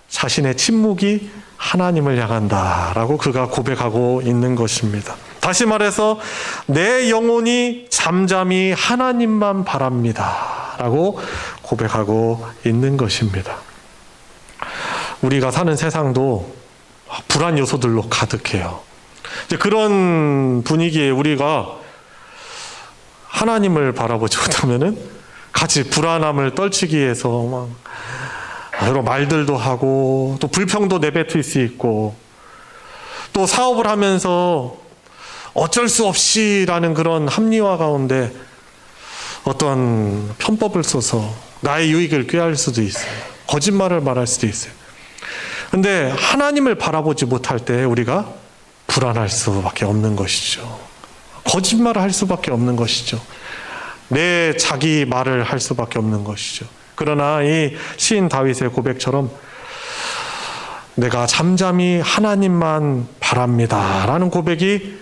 자신의 침묵이 하나님을 향한다라고 그가 고백하고 있는 것입니다. 다시 말해서 내 영혼이 잠잠히 하나님만 바랍니다 라고 고백하고 있는 것입니다. 우리가 사는 세상도 불안 요소들로 가득해요. 이제 그런 분위기에 우리가 하나님을 바라보지 못하면은 같이 불안함을 떨치기 위해서 막 여러 말들도 하고 또 불평도 내뱉을 수 있고, 또 사업을 하면서 어쩔 수 없이라는 그런 합리화 가운데 어떤 편법을 써서 나의 유익을 꾀할 수도 있어요. 거짓말을 말할 수도 있어요. 근데 하나님을 바라보지 못할 때 우리가 불안할 수밖에 없는 것이죠. 거짓말을 할 수밖에 없는 것이죠. 내 자기 말을 할 수밖에 없는 것이죠. 그러나 이 시인 다윗의 고백처럼 내가 잠잠히 하나님만 바랍니다 라는 고백이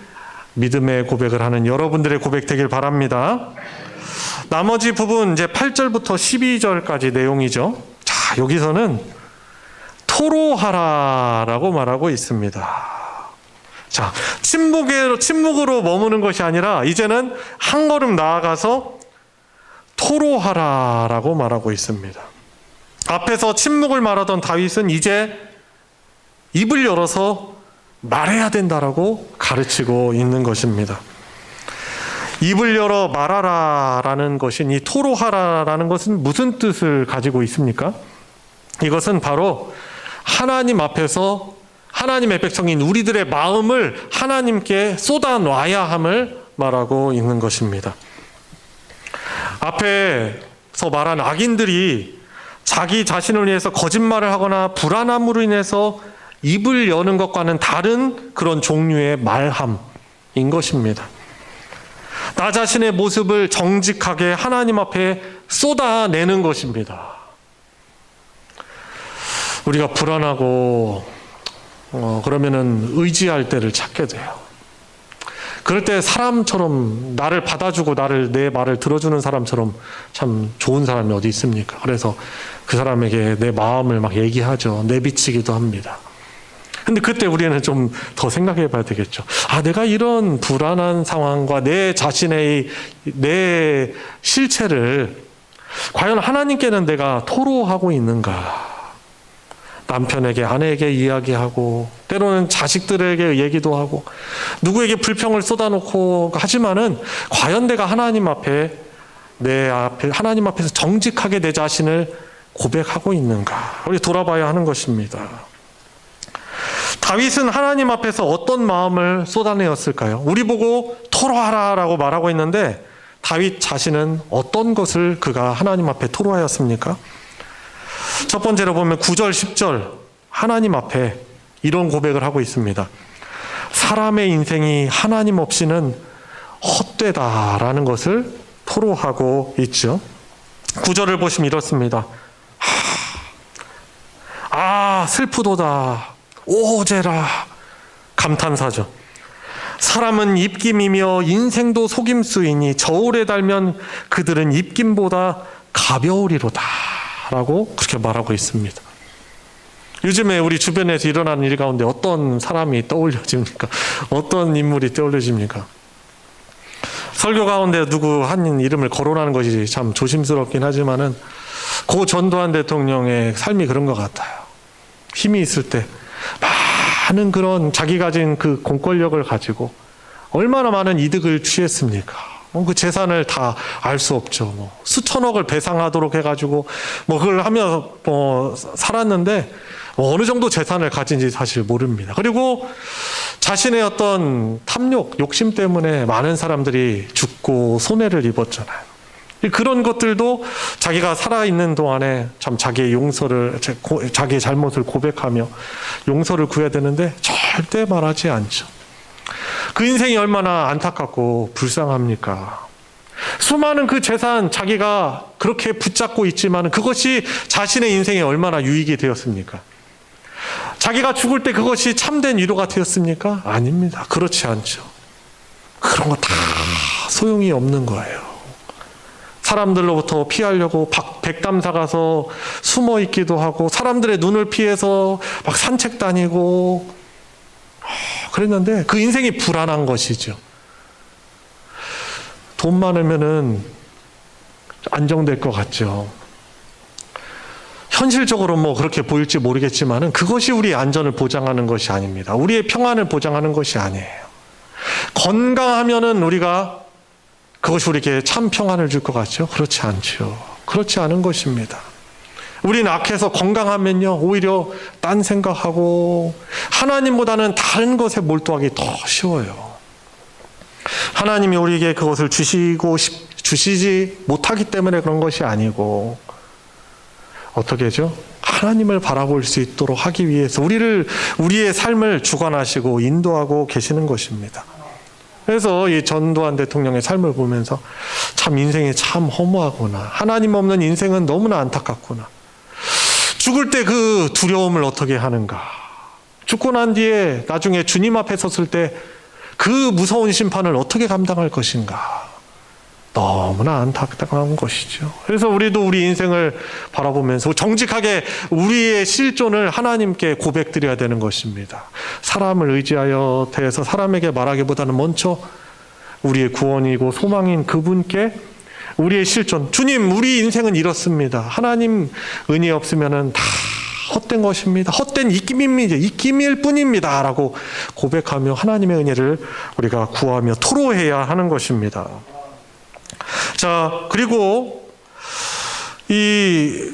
믿음의 고백을 하는 여러분들의 고백 되길 바랍니다. 나머지 부분 이제 8절부터 12절까지 내용이죠. 자, 여기서는 토로하라라고 말하고 있습니다. 자, 침묵으로 머무는 것이 아니라 이제는 한 걸음 나아가서 토로하라라고 말하고 있습니다. 앞에서 침묵을 말하던 다윗은 이제 입을 열어서 말해야 된다라고 가르치고 있는 것입니다. 입을 열어 말하라라는 것인 이 토로하라라는 것은 무슨 뜻을 가지고 있습니까? 이것은 바로 하나님 앞에서 하나님의 백성인 우리들의 마음을 하나님께 쏟아놔야 함을 말하고 있는 것입니다. 앞에서 말한 악인들이 자기 자신을 위해서 거짓말을 하거나 불안함으로 인해서 입을 여는 것과는 다른 그런 종류의 말함인 것입니다. 나 자신의 모습을 정직하게 하나님 앞에 쏟아내는 것입니다. 우리가 불안하고 그러면은 의지할 때를 찾게 돼요. 그럴 때 사람처럼 나를 받아주고 내 말을 들어주는 사람처럼 참 좋은 사람이 어디 있습니까? 그래서 그 사람에게 내 마음을 막 얘기하죠. 내비치기도 합니다. 근데 그때 우리는 좀 더 생각해 봐야 되겠죠. 아, 내가 이런 불안한 상황과 내 자신의 내 실체를 과연 하나님께는 내가 토로하고 있는가? 남편에게, 아내에게 이야기하고 때로는 자식들에게 얘기도 하고 누구에게 불평을 쏟아놓고 하지만은 과연 내가 하나님 앞에 하나님 앞에서 정직하게 내 자신을 고백하고 있는가? 우리 돌아봐야 하는 것입니다. 다윗은 하나님 앞에서 어떤 마음을 쏟아내었을까요? 우리 보고 토로하라라고 말하고 있는데 다윗 자신은 어떤 것을 그가 하나님 앞에 토로하였습니까? 첫 번째로 보면 9절, 10절 하나님 앞에 이런 고백을 하고 있습니다. 사람의 인생이 하나님 없이는 헛되다라는 것을 토로하고 있죠. 9절을 보시면 이렇습니다. 아, 슬프도다. 오제라. 감탄사죠. 사람은 입김이며 인생도 속임수이니 저울에 달면 그들은 입김보다 가벼우리로다 라고 그렇게 말하고 있습니다. 요즘에 우리 주변에서 일어나는 일 가운데 어떤 사람이 떠올려집니까? 어떤 인물이 떠올려집니까? 설교 가운데 누구 한 이름을 거론하는 것이 참 조심스럽긴 하지만은 고 전두환 대통령의 삶이 그런 것 같아요. 힘이 있을 때 많은 그런 자기 가진 그 공권력을 가지고 얼마나 많은 이득을 취했습니까? 그 재산을 다 알 수 없죠. 수천억을 배상하도록 해가지고 그걸 하며 살았는데 어느 정도 재산을 가진지 사실 모릅니다. 그리고 자신의 어떤 탐욕, 욕심 때문에 많은 사람들이 죽고 손해를 입었잖아요. 그런 것들도 자기가 살아있는 동안에 참 자기의 자기의 잘못을 고백하며 용서를 구해야 되는데 절대 말하지 않죠. 그 인생이 얼마나 안타깝고 불쌍합니까? 수많은 그 재산 자기가 그렇게 붙잡고 있지만 그것이 자신의 인생에 얼마나 유익이 되었습니까? 자기가 죽을 때 그것이 참된 위로가 되었습니까? 아닙니다. 그렇지 않죠. 그런 거 다 소용이 없는 거예요. 사람들로부터 피하려고 백담사 가서 숨어 있기도 하고 사람들의 눈을 피해서 막 산책 다니고 그랬는데 그 인생이 불안한 것이죠. 돈 많으면은 안정될 것 같죠. 현실적으로 그렇게 보일지 모르겠지만은 그것이 우리의 안전을 보장하는 것이 아닙니다. 우리의 평안을 보장하는 것이 아니에요. 건강하면은 그것이 우리에게 참 평안을 줄 것 같죠? 그렇지 않죠. 그렇지 않은 것입니다. 우리는 악해서 건강하면요, 오히려 딴 생각하고 하나님보다는 다른 것에 몰두하기 더 쉬워요. 하나님이 우리에게 그것을 주시지 못하기 때문에 그런 것이 아니고 어떻게죠? 하나님을 바라볼 수 있도록 하기 위해서 우리의 삶을 주관하시고 인도하고 계시는 것입니다. 그래서 이 전두환 대통령의 삶을 보면서 참 인생이 참 허무하구나. 하나님 없는 인생은 너무나 안타깝구나. 죽을 때 그 두려움을 어떻게 하는가. 죽고 난 뒤에 나중에 주님 앞에 섰을 때 그 무서운 심판을 어떻게 감당할 것인가. 너무나 안타까운 것이죠. 그래서 우리도 우리 인생을 바라보면서 정직하게 우리의 실존을 하나님께 고백드려야 되는 것입니다. 사람을 의지하여 대해서 사람에게 말하기보다는 먼저 우리의 구원이고 소망인 그분께 우리의 실존, 주님, 우리 인생은 이렇습니다. 하나님 은혜 없으면은 다 헛된 것입니다. 헛된 입김일 뿐입니다. 라고 고백하며 하나님의 은혜를 우리가 구하며 토로해야 하는 것입니다. 자, 그리고 이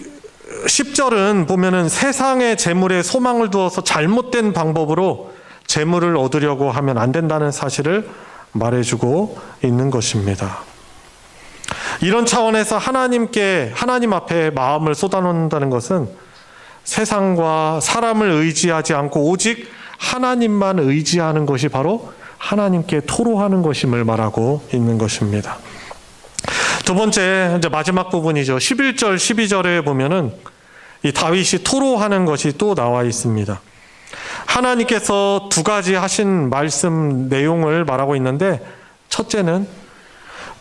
10절은 보면은 세상의 재물에 소망을 두어서 잘못된 방법으로 재물을 얻으려고 하면 안 된다는 사실을 말해주고 있는 것입니다. 이런 차원에서 하나님 앞에 마음을 쏟아놓는다는 것은 세상과 사람을 의지하지 않고 오직 하나님만 의지하는 것이 바로 하나님께 토로하는 것임을 말하고 있는 것입니다. 두 번째, 이제 마지막 부분이죠. 11절, 12절에 보면은 이 다윗이 토로하는 것이 또 나와 있습니다. 하나님께서 두 가지 하신 말씀 내용을 말하고 있는데, 첫째는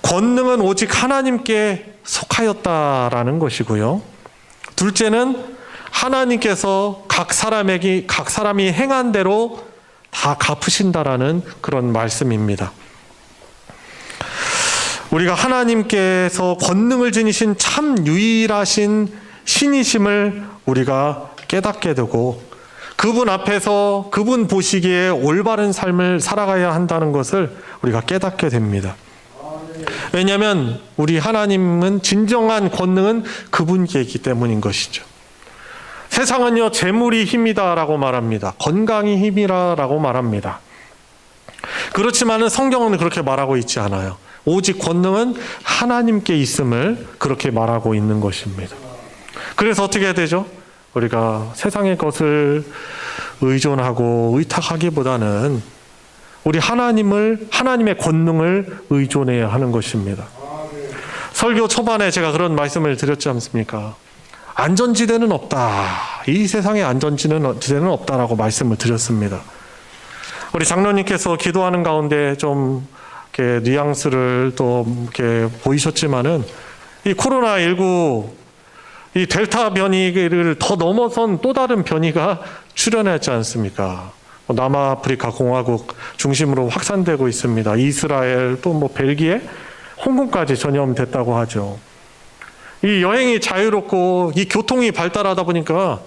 권능은 오직 하나님께 속하였다라는 것이고요. 둘째는 하나님께서 각 사람이 행한 대로 다 갚으신다라는 그런 말씀입니다. 우리가 하나님께서 권능을 지니신 참 유일하신 신이심을 우리가 깨닫게 되고 그분 앞에서 그분 보시기에 올바른 삶을 살아가야 한다는 것을 우리가 깨닫게 됩니다. 왜냐하면 우리 하나님은 진정한 권능은 그분께 있기 때문인 것이죠. 세상은요, 재물이 힘이다라고 말합니다. 건강이 힘이라고 말합니다. 그렇지만은 성경은 그렇게 말하고 있지 않아요. 오직 권능은 하나님께 있음을 그렇게 말하고 있는 것입니다. 그래서 어떻게 해야 되죠? 우리가 세상의 것을 의존하고 의탁하기보다는 우리 하나님의 권능을 의존해야 하는 것입니다. 설교 초반에 제가 그런 말씀을 드렸지 않습니까? 안전지대는 없다. 이 세상에 안전지대는 없다라고 말씀을 드렸습니다. 우리 장로님께서 기도하는 가운데 좀 이렇게 뉘앙스를 또 이렇게 보이셨지만은 이 코로나19 이 델타 변이를 더 넘어선 또 다른 변이가 출현했지 않습니까? 남아프리카 공화국 중심으로 확산되고 있습니다. 이스라엘 또 뭐 벨기에, 홍콩까지 전염됐다고 하죠. 이 여행이 자유롭고 이 교통이 발달하다 보니까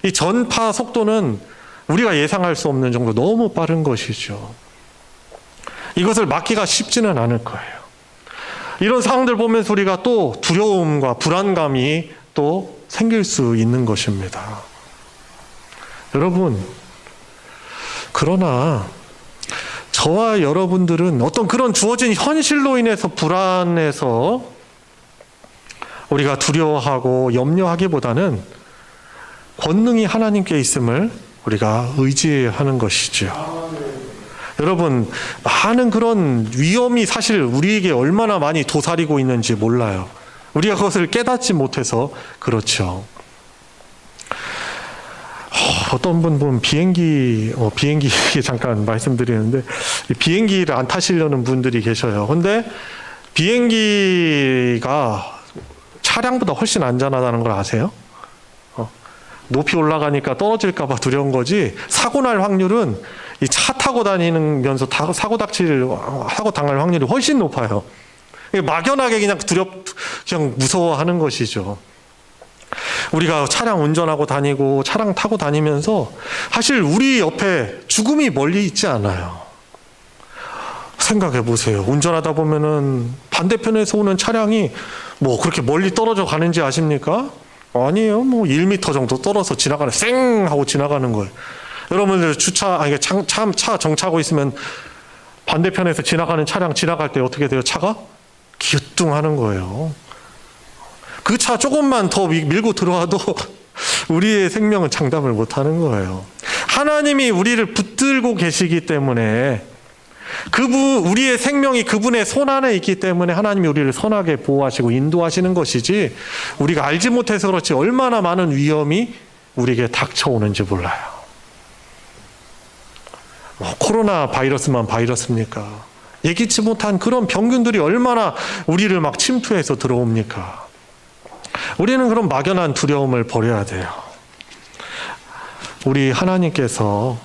이 전파 속도는 우리가 예상할 수 없는 정도 너무 빠른 것이죠. 이것을 막기가 쉽지는 않을 거예요. 이런 상황들 보면서 우리가 또 두려움과 불안감이 또 생길 수 있는 것입니다. 여러분, 그러나 저와 여러분들은 어떤 그런 주어진 현실로 인해서 불안해서 우리가 두려워하고 염려하기보다는 권능이 하나님께 있음을 우리가 의지하는 것이죠. 여러분, 많은 그런 위험이 사실 우리에게 얼마나 많이 도사리고 있는지 몰라요. 우리가 그것을 깨닫지 못해서 그렇죠. 어떤 분 보면 비행기 잠깐 말씀드리는데 비행기를 안 타시려는 분들이 계셔요. 근데 비행기가 차량보다 훨씬 안전하다는 걸 아세요? 높이 올라가니까 떨어질까 봐 두려운 거지 사고 날 확률은 이 차 타고 다니면서 사고 당할 확률이 훨씬 높아요. 막연하게 그냥 무서워하는 것이죠. 우리가 차량 운전하고 다니고 차량 타고 다니면서 사실 우리 옆에 죽음이 멀리 있지 않아요. 생각해 보세요. 운전하다 보면은 반대편에서 오는 차량이 뭐 그렇게 멀리 떨어져 가는지 아십니까? 아니에요. 뭐 1m 정도 떨어져 지나가는, 쌩 하고 지나가는 거예요. 여러분들 차 정차하고 있으면 반대편에서 지나가는 차량 지나갈 때 어떻게 돼요? 차가 기우뚱하는 거예요. 그 차 조금만 더 밀고 들어와도 우리의 생명은 장담을 못하는 거예요. 하나님이 우리를 붙들고 계시기 때문에 우리의 생명이 그분의 손 안에 있기 때문에 하나님이 우리를 선하게 보호하시고 인도하시는 것이지, 우리가 알지 못해서 그렇지 얼마나 많은 위험이 우리에게 닥쳐오는지 몰라요. 코로나 바이러스만 바이러스입니까? 예기치 못한 그런 병균들이 얼마나 우리를 막 침투해서 들어옵니까? 우리는 그런 막연한 두려움을 버려야 돼요. 우리 하나님께서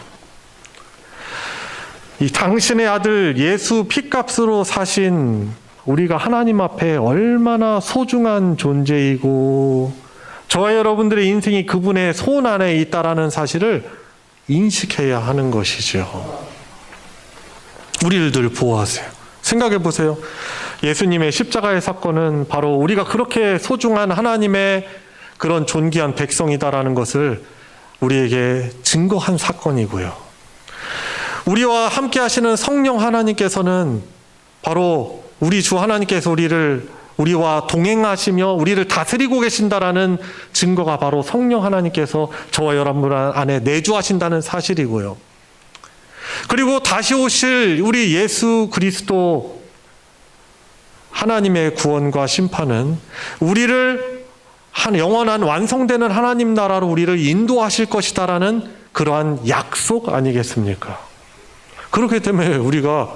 이 당신의 아들 예수 피값으로 사신 우리가 하나님 앞에 얼마나 소중한 존재이고 저와 여러분들의 인생이 그분의 손 안에 있다라는 사실을 인식해야 하는 것이죠. 우리를 늘 보호하세요. 생각해 보세요. 예수님의 십자가의 사건은 바로 우리가 그렇게 소중한 하나님의 그런 존귀한 백성이다라는 것을 우리에게 증거한 사건이고요. 우리와 함께 하시는 성령 하나님께서는 바로 우리 주 하나님께서 우리와 동행하시며 우리를 다스리고 계신다라는 증거가 바로 성령 하나님께서 저와 여러분 안에 내주하신다는 사실이고요. 그리고 다시 오실 우리 예수 그리스도 하나님의 구원과 심판은 우리를 영원한 완성되는 하나님 나라로 우리를 인도하실 것이다라는 그러한 약속 아니겠습니까? 그렇기 때문에 우리가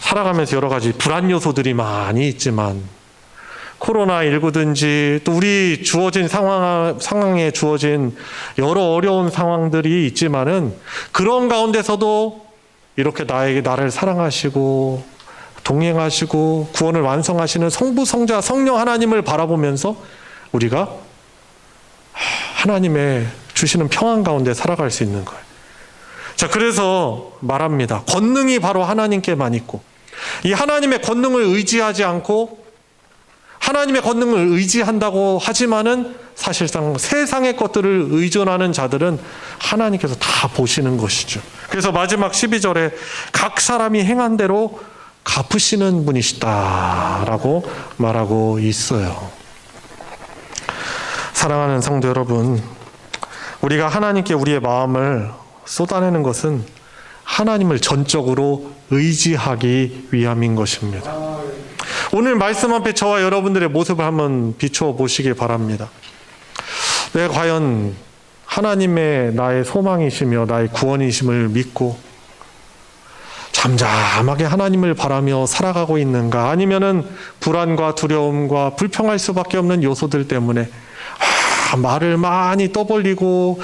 살아가면서 여러 가지 불안 요소들이 많이 있지만, 코로나19든지 또 우리 주어진 상황에 주어진 여러 어려운 상황들이 있지만은, 그런 가운데서도 이렇게 나를 사랑하시고 동행하시고 구원을 완성하시는 성부, 성자, 성령 하나님을 바라보면서 우리가 하나님의 주시는 평안 가운데 살아갈 수 있는 거예요. 자, 그래서 말합니다. 권능이 바로 하나님께만 있고, 이 하나님의 권능을 의지하지 않고 하나님의 권능을 의지한다고 하지만은 사실상 세상의 것들을 의존하는 자들은 하나님께서 다 보시는 것이죠. 그래서 마지막 12절에 각 사람이 행한 대로 갚으시는 분이시다라고 말하고 있어요. 사랑하는 성도 여러분, 우리가 하나님께 우리의 마음을 쏟아내는 것은 하나님을 전적으로 의지하기 위함인 것입니다. 오늘 말씀 앞에 저와 여러분들의 모습을 한번 비추어 보시기 바랍니다. 내가 과연 하나님의 나의 소망이시며 나의 구원이심을 믿고 잠잠하게 하나님을 바라며 살아가고 있는가? 아니면은 불안과 두려움과 불평할 수밖에 없는 요소들 때문에 말을 많이 떠벌리고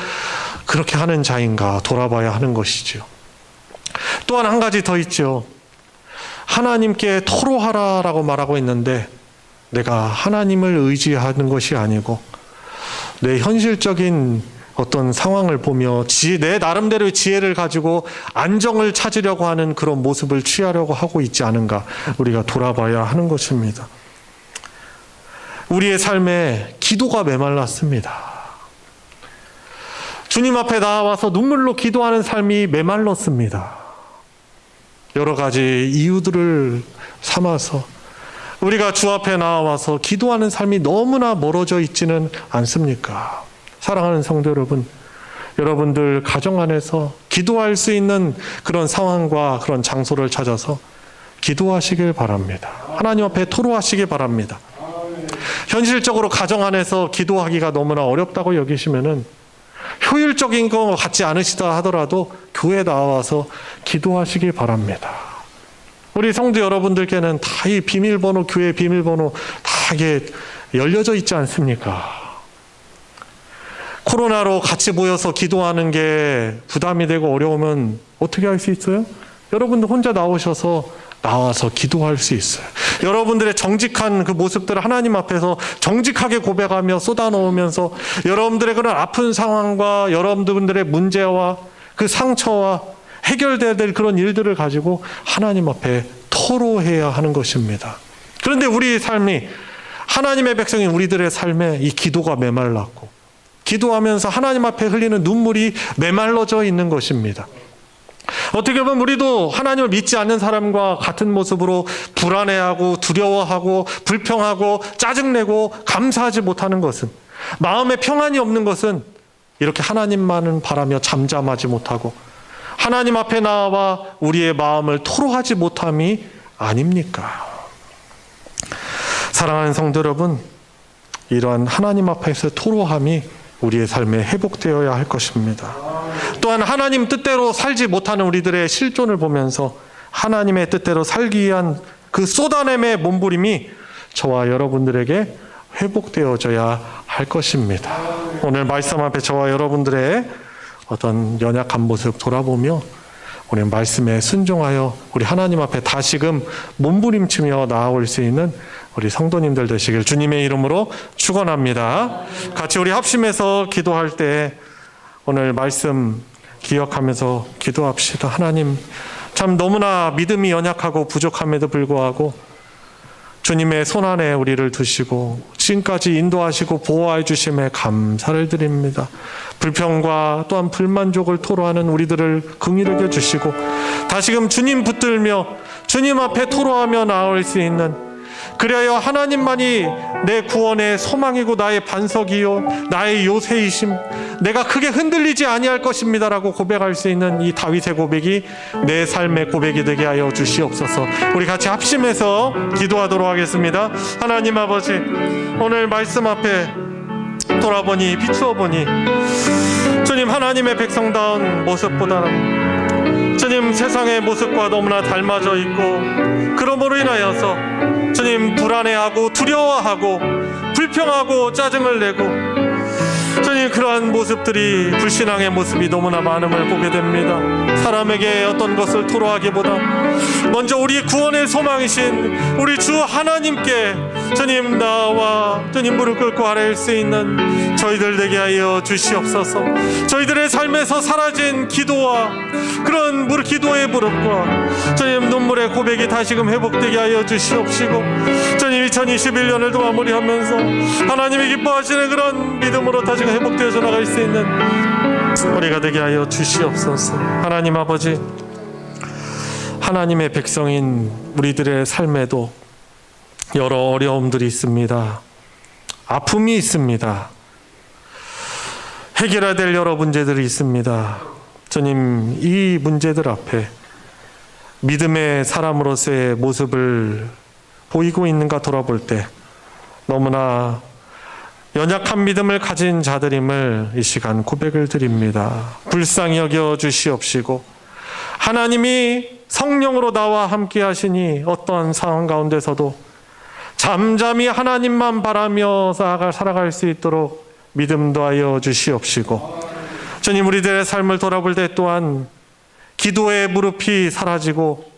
그렇게 하는 자인가 돌아봐야 하는 것이죠. 또한 한 가지 더 있죠. 하나님께 토로하라라고 말하고 있는데, 내가 하나님을 의지하는 것이 아니고 내 현실적인 어떤 상황을 보며 내 나름대로의 지혜를 가지고 안정을 찾으려고 하는 그런 모습을 취하려고 하고 있지 않은가, 우리가 돌아봐야 하는 것입니다. 우리의 삶에 기도가 메말랐습니다. 주님 앞에 나와서 눈물로 기도하는 삶이 메말랐습니다. 여러 가지 이유들을 삼아서 우리가 주 앞에 나와서 기도하는 삶이 너무나 멀어져 있지는 않습니까? 사랑하는 성도 여러분, 여러분들 가정 안에서 기도할 수 있는 그런 상황과 그런 장소를 찾아서 기도하시길 바랍니다. 하나님 앞에 토로하시길 바랍니다. 현실적으로 가정 안에서 기도하기가 너무나 어렵다고 여기시면은 효율적인 것 같지 않으시다 하더라도 교회에 나와서 기도하시기 바랍니다. 우리 성도 여러분들께는 다 이 비밀번호, 교회 비밀번호 다 이게 열려져 있지 않습니까? 코로나로 같이 모여서 기도하는 게 부담이 되고 어려우면 어떻게 할 수 있어요? 여러분들 혼자 나와서 기도할 수 있어요. 여러분들의 정직한 그 모습들을 하나님 앞에서 정직하게 고백하며 쏟아놓으면서 여러분들의 그런 아픈 상황과 여러분들의 문제와 그 상처와 해결돼야 될 그런 일들을 가지고 하나님 앞에 토로해야 하는 것입니다. 그런데 우리 삶이, 하나님의 백성인 우리들의 삶에 이 기도가 메말랐고 기도하면서 하나님 앞에 흘리는 눈물이 메말라져 있는 것입니다. 어떻게 보면 우리도 하나님을 믿지 않는 사람과 같은 모습으로 불안해하고 두려워하고 불평하고 짜증내고 감사하지 못하는 것은, 마음에 평안이 없는 것은 이렇게 하나님만을 바라며 잠잠하지 못하고 하나님 앞에 나와 우리의 마음을 토로하지 못함이 아닙니까? 사랑하는 성도 여러분, 이러한 하나님 앞에서 토로함이 우리의 삶에 회복되어야 할 것입니다. 또한 하나님 뜻대로 살지 못하는 우리들의 실존을 보면서 하나님의 뜻대로 살기 위한 그 쏟아냄의 몸부림이 저와 여러분들에게 회복되어져야 할 것입니다. 오늘 말씀 앞에 저와 여러분들의 어떤 연약한 모습 돌아보며 우리 말씀에 순종하여 우리 하나님 앞에 다시금 몸부림치며 나아올 수 있는 우리 성도님들 되시길 주님의 이름으로 축원합니다. 같이 우리 합심해서 기도할 때 오늘 말씀 기억하면서 기도합시다. 하나님, 참 너무나 믿음이 연약하고 부족함에도 불구하고 주님의 손안에 우리를 두시고 지금까지 인도하시고 보호해 주심에 감사를 드립니다. 불평과 또한 불만족을 토로하는 우리들을 긍휼히 여겨 주시고 다시금 주님 붙들며 주님 앞에 토로하며 나올 수 있는, 그리하여 하나님만이 내 구원의 소망이고 나의 반석이요 나의 요새이심, 내가 크게 흔들리지 아니할 것입니다라고 고백할 수 있는 이 다윗의 고백이 내 삶의 고백이 되게 하여 주시옵소서. 우리 같이 합심해서 기도하도록 하겠습니다. 하나님 아버지, 오늘 말씀 앞에 돌아보니 비추어 보니 주님, 하나님의 백성다운 모습보다는 주님 세상의 모습과 너무나 닮아져 있고, 그러므로 인하여서 주님 불안해하고 두려워하고 불평하고 짜증을 내고 주님 그러한 모습들이, 불신앙의 모습이 너무나 많음을 보게 됩니다. 사람에게 어떤 것을 토로하기보다 먼저 우리 구원의 소망이신 우리 주 하나님께 주님 나와 주님 무릎 꿇고 아뢰일 수 있는 저희들 되게 하여 주시옵소서. 저희들의 삶에서 사라진 기도와 그런 기도의 무릎과 주님 눈물의 고백이 다시금 회복되게 하여 주시옵시고, 주님 2021년을 또 마무리하면서 하나님이 기뻐하시는 그런 믿음으로 다시금 회복되어져 나갈 수 있는 우리가 되게 하여 주시옵소서. 하나님 아버지, 하나님의 백성인 우리들의 삶에도 여러 어려움들이 있습니다. 아픔이 있습니다. 해결해야 될 여러 문제들이 있습니다. 주님, 이 문제들 앞에 믿음의 사람으로서의 모습을 보이고 있는가 돌아볼 때 너무나 연약한 믿음을 가진 자들임을 이 시간 고백을 드립니다. 불쌍히 여겨 주시옵시고 하나님이 성령으로 나와 함께 하시니 어떠한 상황 가운데서도 잠잠히 하나님만 바라며 살아갈 수 있도록 믿음 더하여 주시옵시고, 주님 우리들의 삶을 돌아볼 때 또한 기도의 무릎이 사라지고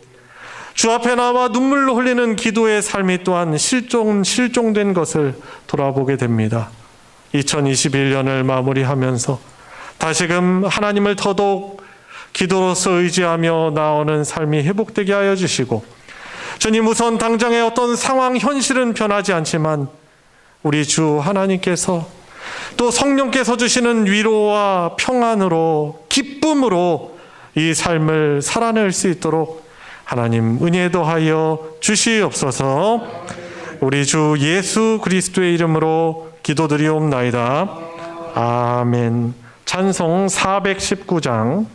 주 앞에 나와 눈물로 흘리는 기도의 삶이 또한 실종된 것을 돌아보게 됩니다. 2021년을 마무리하면서 다시금 하나님을 더더욱 기도로서 의지하며 나오는 삶이 회복되게 하여 주시고, 주님 우선 당장의 어떤 상황 현실은 변하지 않지만 우리 주 하나님께서 또 성령께서 주시는 위로와 평안으로 기쁨으로 이 삶을 살아낼 수 있도록 하나님 은혜 더하여 주시옵소서. 우리 주 예수 그리스도의 이름으로 기도드리옵나이다. 아멘. 찬송 419장,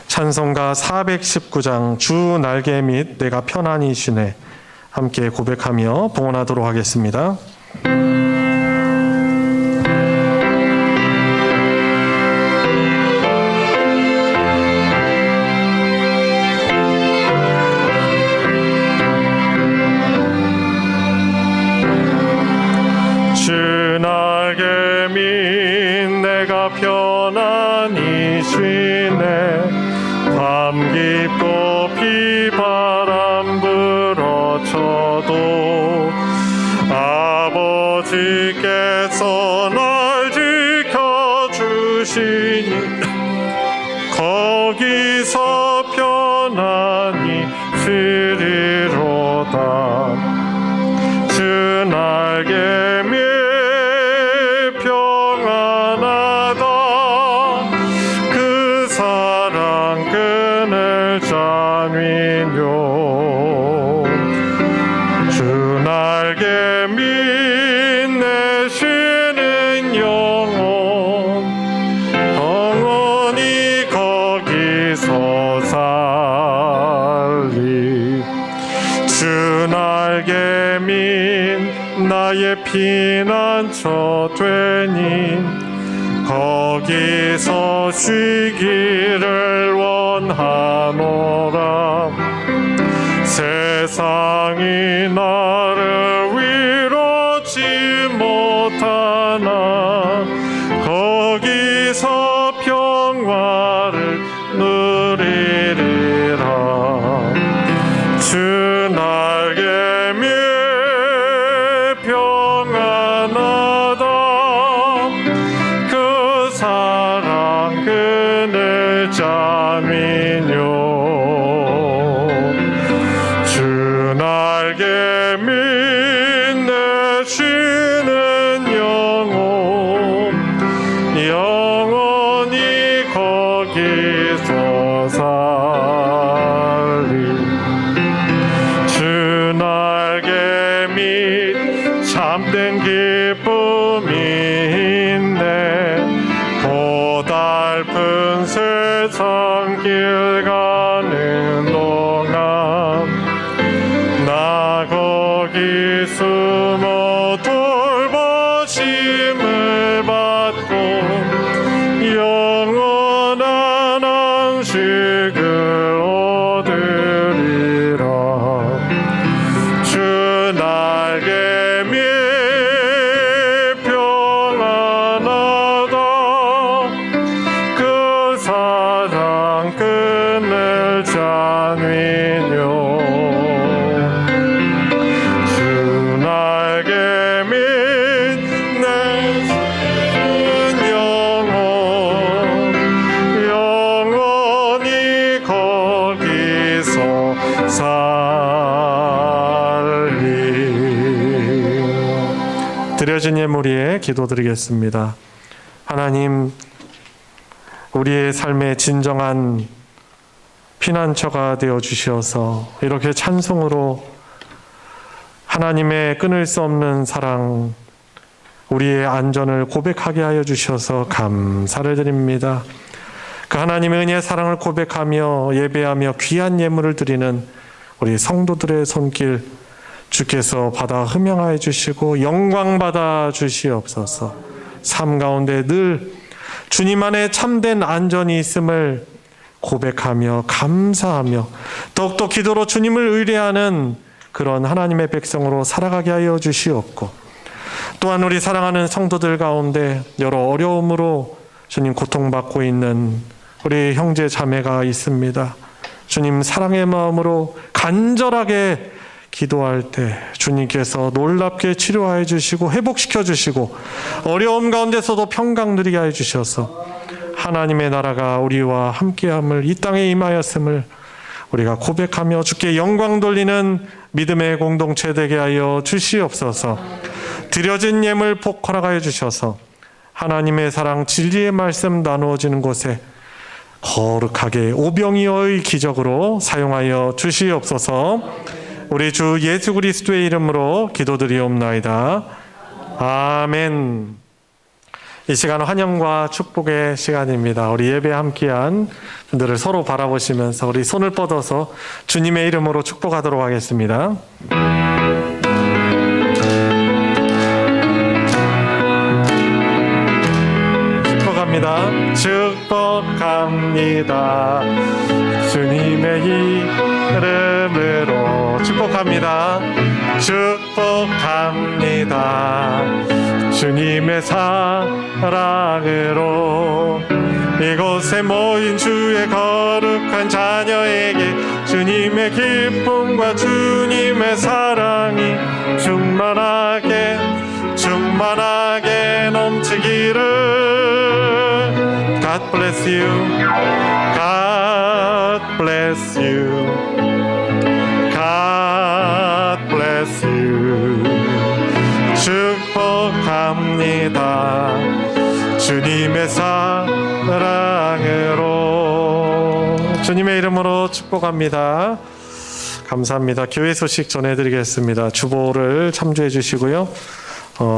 찬송가 419장 주 날개 및 내가 편안히 쉬네 함께 고백하며 봉헌하도록 하겠습니다. 주 날개 및 내가 편안히 쉬네 밤 깊고 비바람 불어쳐도 아버지께서 날 지켜주시니 거기서 편안히 쉬리로다. 주 날개 및 평안하다. 그 사랑 날개 빛내시는 영원히 거기서 살리. 주 날개 밑 나의 피난처 되니 거기서 쉬기를 원하노라. 세상이 나를 위로치 못하나 거기서 평화를 누리리라. 주 날개 밑 평안하다. 그 사랑 그늘 잠이뇨. 주 날개 빛내시는 영원히 거기서 살리. 주 날개 밑 참된 기쁨이 있네. 고달픈 세상 길 가는 동안 나 거기 숨어 돌보심을 받고 영원한 안식을 얻으리라. 주 날개 밑 평안하다. 그 사랑 끝낼 잔위뇨. 주 날개 밑 내시는 영원히 거기서 살리. 드려진 예물 위에 기도드리겠습니다. 하나님, 우리의 삶의 진정한 피난처가 되어 주시어서 이렇게 찬송으로 하나님의 끊을 수 없는 사랑, 우리의 안전을 고백하게 하여 주셔서 감사를 드립니다. 그 하나님의 은혜의 사랑을 고백하며 예배하며 귀한 예물을 드리는 우리 성도들의 손길 주께서 받아 흠양하여 주시고 영광 받아 주시옵소서. 삶 가운데 늘 주님 안에 참된 안전이 있음을 고백하며 감사하며 더욱더 기도로 주님을 의뢰하는 그런 하나님의 백성으로 살아가게 하여 주시옵고, 또한 우리 사랑하는 성도들 가운데 여러 어려움으로 주님 고통받고 있는 우리 형제 자매가 있습니다. 주님 사랑의 마음으로 간절하게 기도할 때 주님께서 놀랍게 치료하여 주시고 회복시켜 주시고 어려움 가운데서도 평강 누리게 하여 주셔서 하나님의 나라가 우리와 함께함을, 이 땅에 임하였음을 우리가 고백하며 주께 영광 돌리는 믿음의 공동체 되게 하여 주시옵소서. 드려진 예물 복 허락하여 주셔서 하나님의 사랑 진리의 말씀 나누어지는 곳에 거룩하게 오병이어의 기적으로 사용하여 주시옵소서. 우리 주 예수 그리스도의 이름으로 기도드리옵나이다. 아멘. 이 시간 환영과 축복의 시간입니다. 우리 예배 함께한 분들을 서로 바라보시면서 우리 손을 뻗어서 주님의 이름으로 축복하도록 하겠습니다. 축복합니다. 축복합니다. 주님의 이름으로 축복합니다. 축복합니다. 주님의 사랑으로 이곳에 모인 주의 거룩한 자녀에게 주님의 기쁨과 주님의 사랑이 충만하게 넘치기를. God bless you. God bless you. God bless you. 축복합니다. 주님의 사랑으로. 주님의 이름으로 축복합니다. 감사합니다. 교회 소식 전해드리겠습니다. 주보를 참조해 주시고요.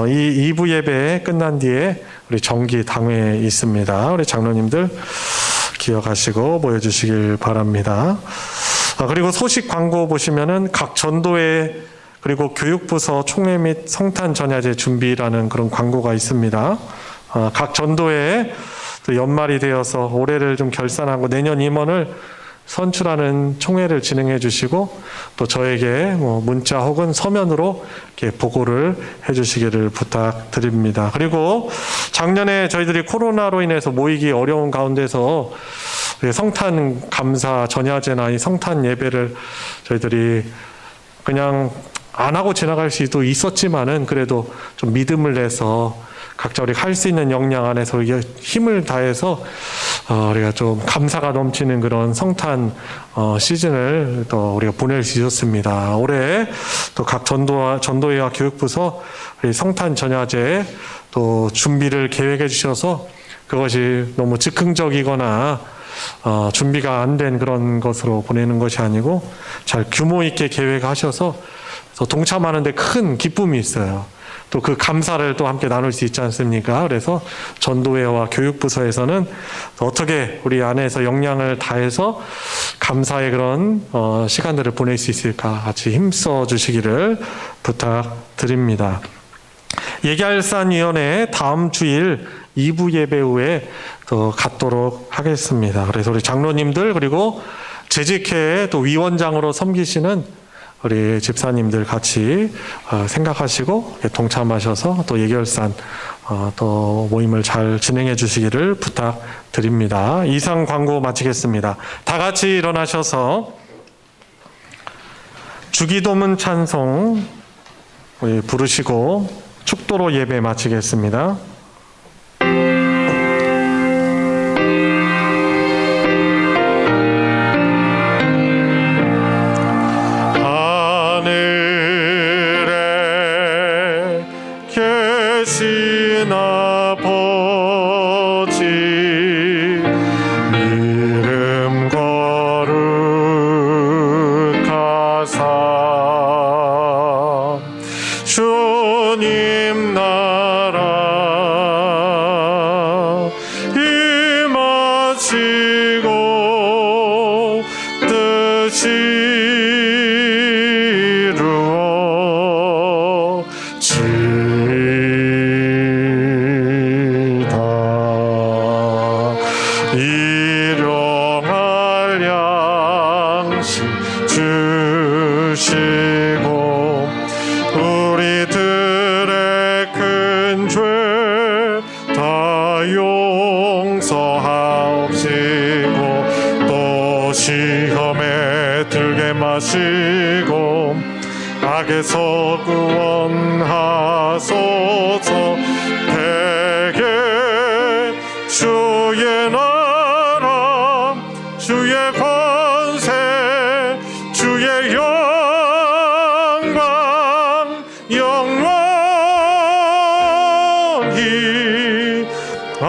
이 2부 예배 끝난 뒤에 우리 정기 당회 있습니다. 우리 장로님들 기억하시고 모여주시길 바랍니다. 그리고 소식 광고 보시면은 각 전도회 그리고 교육부서 총회 및 성탄 전야제 준비라는 그런 광고가 있습니다. 각 전도회 또 연말이 되어서 올해를 좀 결산하고 내년 임원을 선출하는 총회를 진행해 주시고 또 저에게 문자 혹은 서면으로 이렇게 보고를 해 주시기를 부탁드립니다. 그리고 작년에 저희들이 코로나로 인해서 모이기 어려운 가운데서 성탄 감사 전야제나 이 성탄 예배를 저희들이 그냥 안 하고 지나갈 수도 있었지만은 그래도 좀 믿음을 내서 각자 우리가 할 수 있는 역량 안에서 힘을 다해서 우리가 좀 감사가 넘치는 그런 성탄 시즌을 또 우리가 보낼 수 있었습니다. 올해 또 각 전도회와 교육부서 성탄 전야제 또 준비를 계획해 주셔서 그것이 너무 즉흥적이거나 준비가 안 된 그런 것으로 보내는 것이 아니고 잘 규모 있게 계획하셔서 동참하는데 큰 기쁨이 있어요. 또 그 감사를 또 함께 나눌 수 있지 않습니까? 그래서 전도회와 교육부서에서는 어떻게 우리 안에서 역량을 다해서 감사의 그런 시간들을 보낼 수 있을까 같이 힘써 주시기를 부탁드립니다. 예결산위원회 다음 주일 2부 예배 후에 또 갖도록 하겠습니다. 그래서 우리 장로님들 그리고 재직회 또 위원장으로 섬기시는 우리 집사님들 같이 생각하시고 동참하셔서 또 예결산 또 모임을 잘 진행해 주시기를 부탁드립니다. 이상 광고 마치겠습니다. 다 같이 일어나셔서 주기도문 찬송 부르시고 축도로 예배 마치겠습니다. 계신 아버지 이름 거룩하사 주님 나라 임하시고 뜻이 일용할 양식 주시고 우리들의 큰 죄 다 용서하옵시고 또 시험에 들게 마시고 악에서 구원하소서. 대개 주의 나라 주의 권세 주의 영광 영원히 아멘.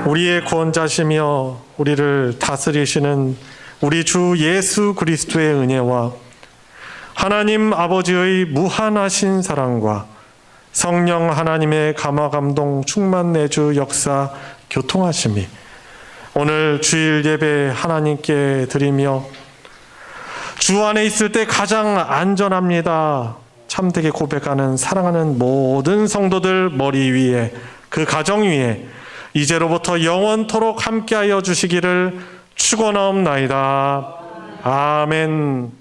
우리의 구원자시며 우리를 다스리시는 우리 주 예수 그리스도의 은혜와 하나님 아버지의 무한하신 사랑과 성령 하나님의 감화감동 충만 내주 역사 교통하심이 오늘 주일 예배 하나님께 드리며 주 안에 있을 때 가장 안전합니다 참되게 고백하는 사랑하는 모든 성도들 머리 위에 그 가정 위에 이제로부터 영원토록 함께하여 주시기를 축원하옵나이다. 아멘.